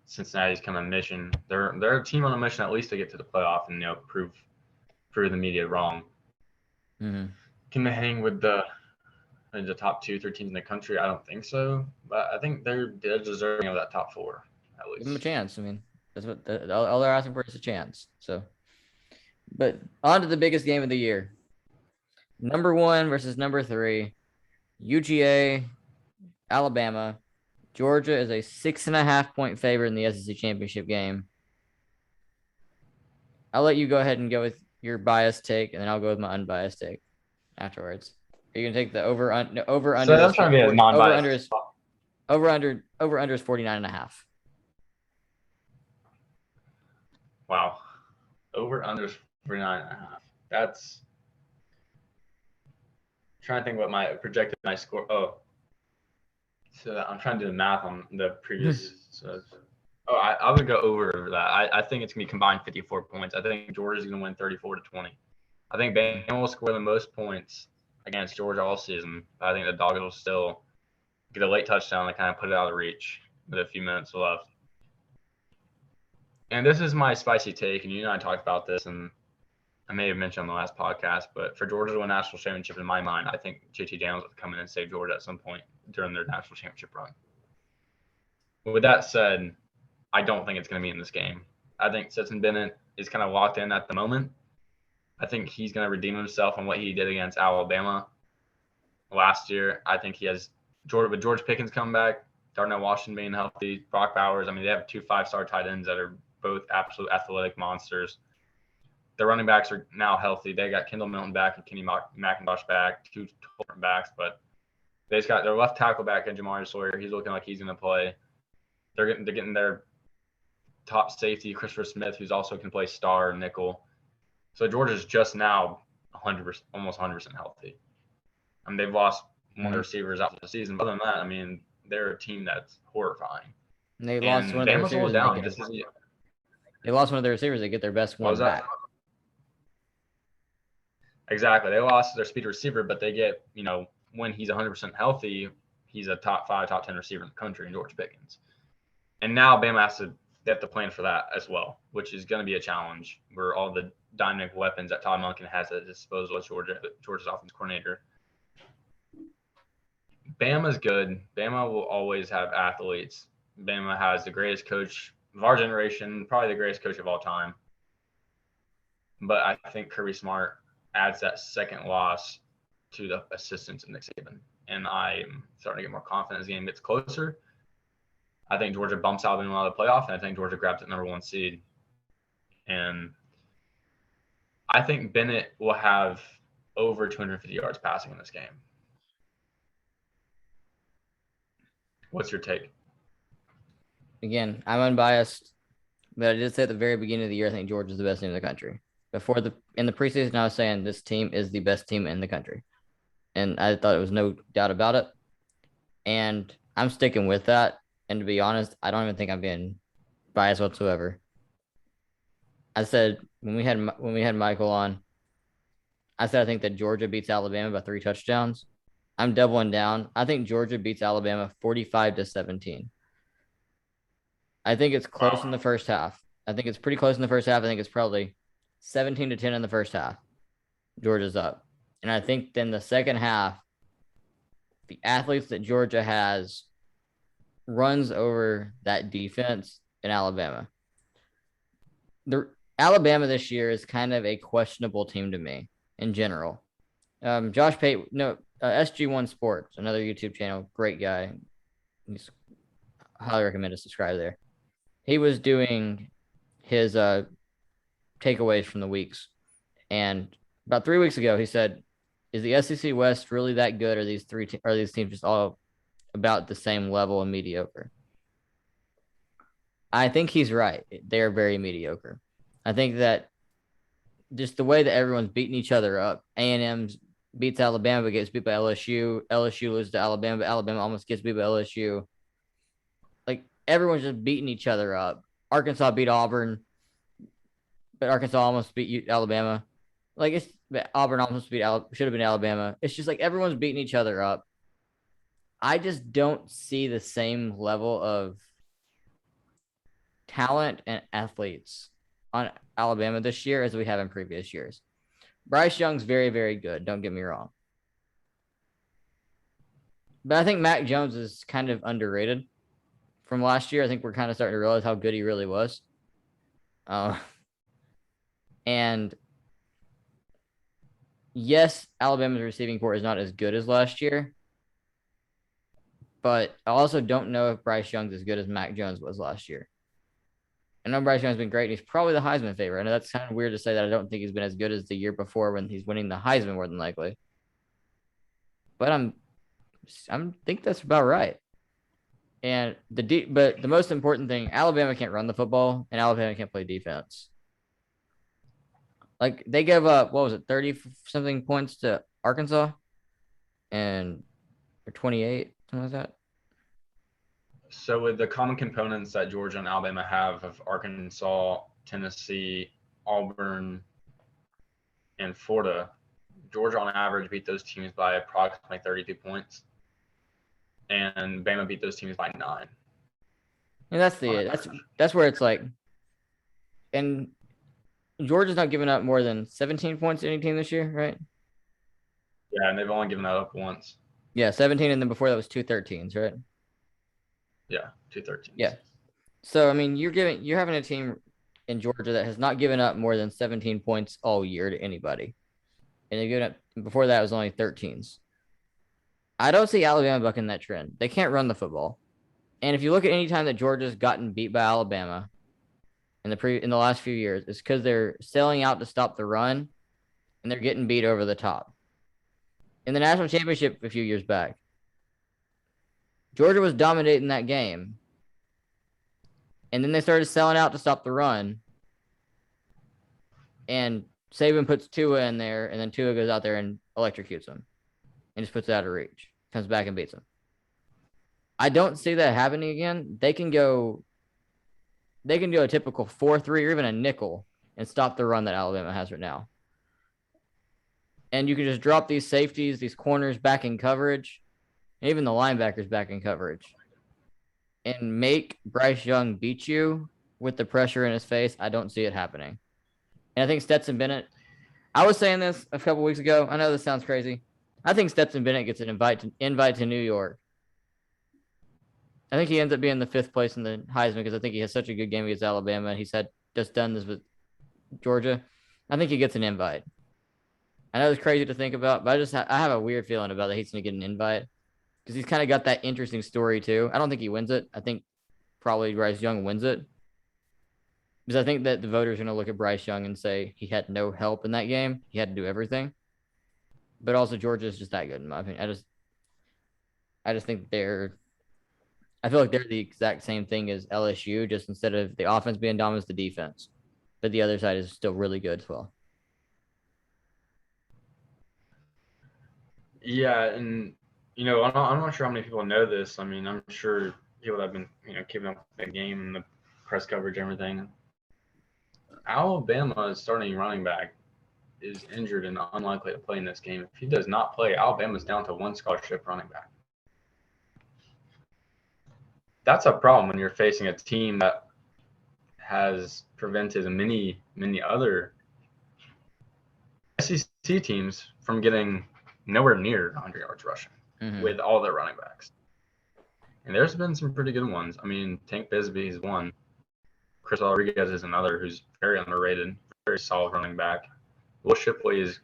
Cincinnati's kind of mission. They're a team on a mission at least to get to the playoff and prove the media wrong. Mm-hmm. Can they hang with the top 2-3 teams in the country? I don't think so, but I think they're deserving of that top 4 at least. Give them a chance. I mean, that's what all they're asking for is a chance. So, but on to the biggest game of the year. Number 1 versus number 3, UGA, Alabama. Georgia is a 6.5-point favorite in the SEC championship game. I'll let you go ahead and go with your biased take, and then I'll go with my unbiased take afterwards. Are you gonna take the over under? So that's trying to be a non-biased. Over under is 49.5. Wow. Over under 49.5. That's trying to think what my projected score. Oh, so I'm trying to do the math on the previous. I would go over that. I think it's gonna be combined 54 points. I think Georgia's gonna win 34-20. I think Bama will score the most points against Georgia all season. I think the Dogs will still get a late touchdown to kind of put it out of reach with a few minutes left. And this is my spicy take, and you and I talked about this, and I may have mentioned on the last podcast, but for Georgia to win a national championship, in my mind, I think JT Daniels will come in and save Georgia at some point during their national championship run. With that said, I don't think it's going to be in this game. I think Stetson Bennett is kind of locked in at the moment. I think he's going to redeem himself on what he did against Alabama last year. I think he has with George Pickens coming back, Darnell Washington being healthy, Brock Bowers. I mean, they have 2 5-star tight ends that are both absolute athletic monsters. Their running backs are now healthy. They got Kendall Milton back and Kenny McIntosh back, 2 different backs, but they just got their left tackle back in Jamari Sawyer. He's looking like he's going to play. They're getting their top safety, Christopher Smith, who's also can play star and nickel. So Georgia's just now 100%, almost 100% healthy. I mean, they've lost one of the receivers out of the season. But other than that, I mean, they're a team that's horrifying. And they lost one of their receivers. They lost one of their receivers. They get their best one back. Exactly. They lost their speed receiver, but they get, when he's 100% healthy, he's a top 5, top 10 receiver in the country in George Pickens. And now Bama they have to plan for that as well, which is going to be a challenge where all the dynamic weapons that Todd Monken has at his disposal as Georgia's offense coordinator. Bama's good. Bama will always have athletes. Bama has the greatest coach of our generation, probably the greatest coach of all time. But I think Kirby Smart adds that second loss to the assistance of Nick Saban. And I'm starting to get more confident as the game gets closer. I think Georgia bumps Alabama out of the playoff, and I think Georgia grabs the number 1 seed. And I think Bennett will have over 250 yards passing in this game. What's your take? Again, I'm unbiased, but I did say at the very beginning of the year, I think Georgia's the best team in the country. In the preseason, I was saying this team is the best team in the country, and I thought it was no doubt about it. And I'm sticking with that. And to be honest, I don't even think I'm being biased whatsoever. I said when we had Michael on, I said I think that Georgia beats Alabama by 3 touchdowns. I'm doubling down. I think Georgia beats Alabama 45-17. I think it's close in the first half. I think it's pretty close in the first half. I think it's probably 17-10 in the first half. Georgia's up. And I think then the second half, the athletes that Georgia has runs over that defense in Alabama. The Alabama this year is kind of a questionable team to me in general. Josh Pate, SG1 Sports, another YouTube channel, great guy. He's highly recommend to subscribe there. He was doing his takeaways from the weeks, and about 3 weeks ago, he said, "Is the SEC West really that good? Or these teams just all about the same level and mediocre?" I think he's right. They're very mediocre. I think that just the way that everyone's beating each other up. A&M beats Alabama, but gets beat by LSU. LSU loses to Alabama, but Alabama almost gets beat by LSU. Like, everyone's just beating each other up. Arkansas beat Auburn, but Arkansas almost beat Alabama. Like, Auburn almost should have been Alabama. It's just like everyone's beating each other up. I just don't see the same level of talent and athletes on Alabama this year as we have in previous years. Bryce Young's very, very good. Don't get me wrong. But I think Mac Jones is kind of underrated from last year. I think we're kind of starting to realize how good he really was. And yes, Alabama's receiving corps is not as good as last year. But I also don't know if Bryce Young's as good as Mac Jones was last year. I know Bryce Young's been great. He's probably the Heisman favorite. I know that's kind of weird to say that. I don't think he's been as good as the year before when he's winning the Heisman more than likely. But I think that's about right. And but the most important thing, Alabama can't run the football, and Alabama can't play defense. Like, they gave up, 30-something points to Arkansas, or 28, something like that. So with the common components that Georgia and Alabama have of Arkansas, Tennessee, Auburn, and Florida, Georgia on average beat those teams by approximately 32 points. And Bama beat those teams by 9. And that's where it's like, and Georgia's not giving up more than 17 points to any team this year, right? Yeah, and they've only given that up once. Yeah, 17, and then before that was 2 13s, right? Yeah, 2 13s. Yeah. So I mean, you're having a team in Georgia that has not given up more than 17 points all year to anybody, and they've given up before that was only 13s. I don't see Alabama bucking that trend. They can't run the football, and if you look at any time that Georgia's gotten beat by Alabama in the last few years, it's because they're selling out to stop the run, and they're getting beat over the top. In the national championship a few years back, Georgia was dominating that game, and then they started selling out to stop the run, and Saban puts Tua in there, and then Tua goes out there and electrocutes him and just puts it out of reach, comes back and beats him. I don't see that happening again. They can go a typical 4-3 or even a nickel and stop the run that Alabama has right now. And you can just drop these safeties, these corners back in coverage, and even the linebackers back in coverage, and make Bryce Young beat you with the pressure in his face. I don't see it happening. And I think Stetson Bennett, I was saying this a couple weeks ago. I know this sounds crazy. I think Stetson Bennett gets an invite to New York. I think he ends up being the 5th place in the Heisman because I think he has such a good game against Alabama. And he's just done this with Georgia. I think he gets an invite. I know it's crazy to think about, but I have a weird feeling about that he's going to get an invite because he's kind of got that interesting story too. I don't think he wins it. I think probably Bryce Young wins it because I think that the voters are going to look at Bryce Young and say he had no help in that game. He had to do everything. but also Georgia is just that good in my opinion. I just think I feel like they're the exact same thing as LSU, just instead of the offense being dominant, the defense. But the other side is still really good as well. Yeah, and I'm not sure how many people know this. I mean, I'm sure people that have been keeping up with the game and the press coverage and everything. Alabama's starting running back is injured and unlikely to play in this game. If he does not play, Alabama's down to one scholarship running back. That's a problem when you're facing a team that has prevented many other SEC teams from getting nowhere near 100 yards rushing with all their running backs. And there's been some pretty good ones. I mean, Tank Bisbee is one. Chris Rodriguez is another who's very underrated, very solid running back. Will Shipley is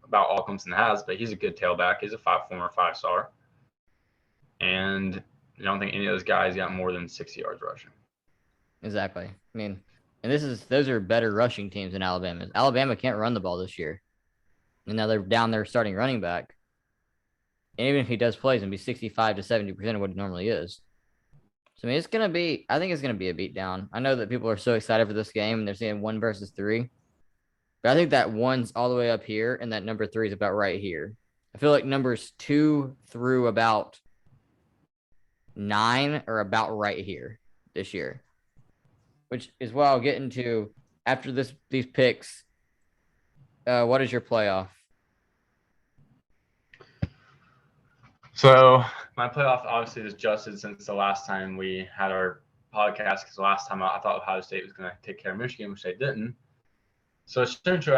about all Clemson has, but he's a good tailback. He's a former 5-star. And I don't think any of those guys got more than 60 yards rushing. Exactly. I mean, and those are better rushing teams than Alabama. Alabama can't run the ball this year. And now they're down there starting running back. And even if he does play, it's going to be 65 to 70% of what he normally is. So, I mean, I think it's going to be a beatdown. I know that people are so excited for this game and they're saying 1 versus 3. But I think that 1's all the way up here and that number 3 is about right here. I feel like numbers 2 through about 9 are about right here this year, which is what I'll get into after these picks. What is your playoff? So my playoff obviously is adjusted since the last time we had our podcast, because the last time I thought Ohio State was going to take care of Michigan, which they didn't. So essentially,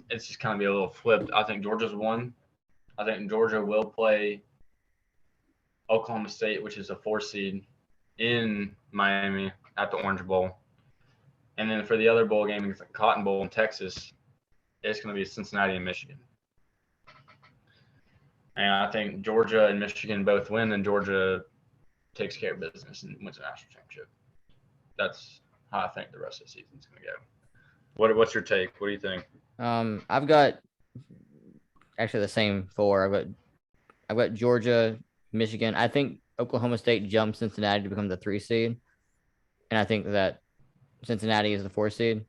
it's just kind of be a little flipped. I think Georgia's 1. I think Georgia will play Oklahoma State, which is a 4 seed, in Miami at the Orange Bowl. And then for the other bowl game, the Cotton Bowl in Texas, it's going to be Cincinnati and Michigan. And I think Georgia and Michigan both win, and Georgia takes care of business and wins a national championship. That's how I think the rest of the season is going to go. What's your take? What do you think? I've got actually the same 4. I've got Georgia, Michigan. I think Oklahoma State jumps Cincinnati to become the 3 seed, and I think that Cincinnati is the 4 seed.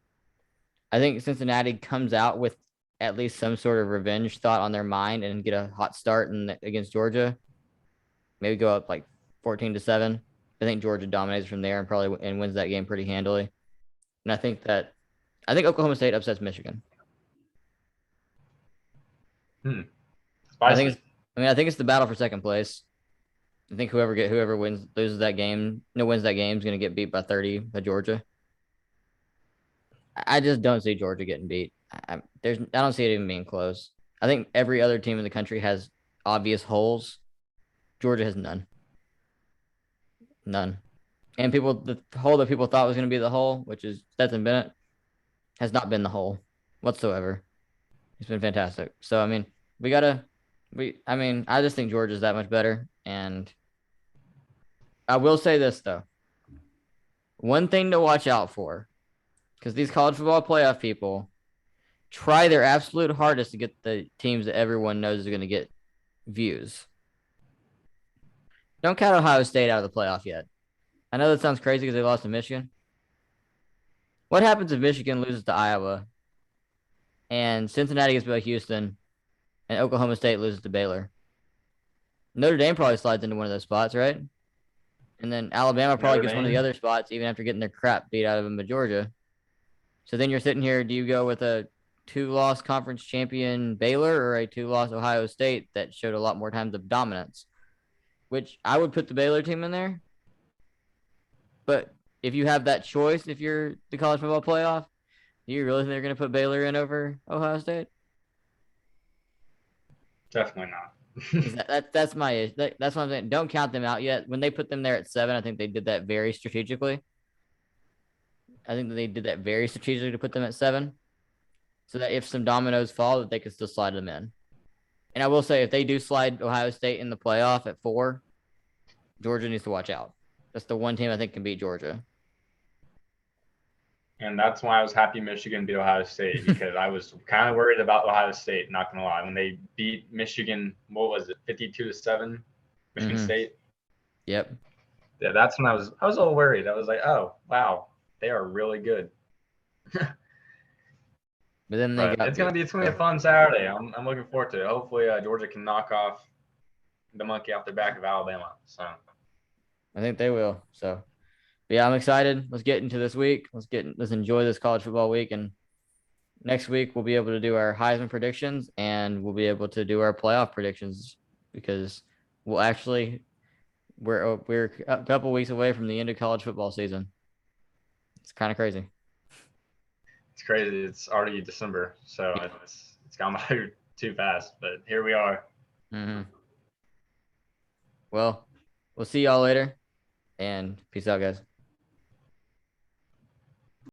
I think Cincinnati comes out with at least some sort of revenge thought on their mind and get a hot start against Georgia. Maybe go up like 14-7. I think Georgia dominates from there and probably wins that game pretty handily. And I think Oklahoma State upsets Michigan. Spicy. I think it's the battle for second place. I think whoever loses that game, wins that game is going to get beat by 30 by Georgia. I just don't see Georgia getting beat. I don't see it even being close. I think every other team in the country has obvious holes. Georgia has none. None. And the hole that people thought was going to be the hole, which is Stetson Bennett, has not been the hole whatsoever. It's been fantastic. So, I mean, I just think Georgia's that much better. And I will say this, though. One thing to watch out for, because these college football playoff people try their absolute hardest to get the teams that everyone knows are going to get views. Don't count Ohio State out of the playoff yet. I know that sounds crazy because they lost to Michigan. What happens if Michigan loses to Iowa and Cincinnati gets by Houston and Oklahoma State loses to Baylor? Notre Dame probably slides into one of those spots, right? And then Alabama probably gets one of the other spots even after getting their crap beat out of them by Georgia. So then you're sitting here, do you go with a 2-loss conference champion Baylor or a 2-loss Ohio State that showed a lot more times of dominance? Which I would put the Baylor team in there. But if you have that choice, if you're the college football playoff, do you really think they're going to put Baylor in over Ohio State? Definitely not. That's what I'm saying. Don't count them out yet. When they put them there at 7, I think they did that very strategically. I think that they did that very strategically to put them at 7, so that if some dominoes fall, that they could still slide them in. And I will say, if they do slide Ohio State in the playoff at 4, Georgia needs to watch out. That's the one team I think can beat Georgia. And that's why I was happy Michigan beat Ohio State, because I was kind of worried about Ohio State, not going to lie. When they beat Michigan, what was it, 52-7, Michigan Mm-hmm. State? Yep. Yeah, that's when I was a little worried. I was like, oh, wow, they are really good. But then they But got beat. it's gonna be a So fun Saturday. I'm looking forward to it. Hopefully, Georgia can knock off the monkey off the back of Alabama. So I think they will. So but yeah, I'm excited. Let's get into this week. Let's enjoy this college football week, and next week we'll be able to do our Heisman predictions and we'll be able to do our playoff predictions because we'll actually we're a couple weeks away from the end of college football season. It's kind of crazy. it's crazy. It's already December, so it's gone by too fast. But here we are. Mm-hmm. Well, we'll see y'all later, and peace out, guys.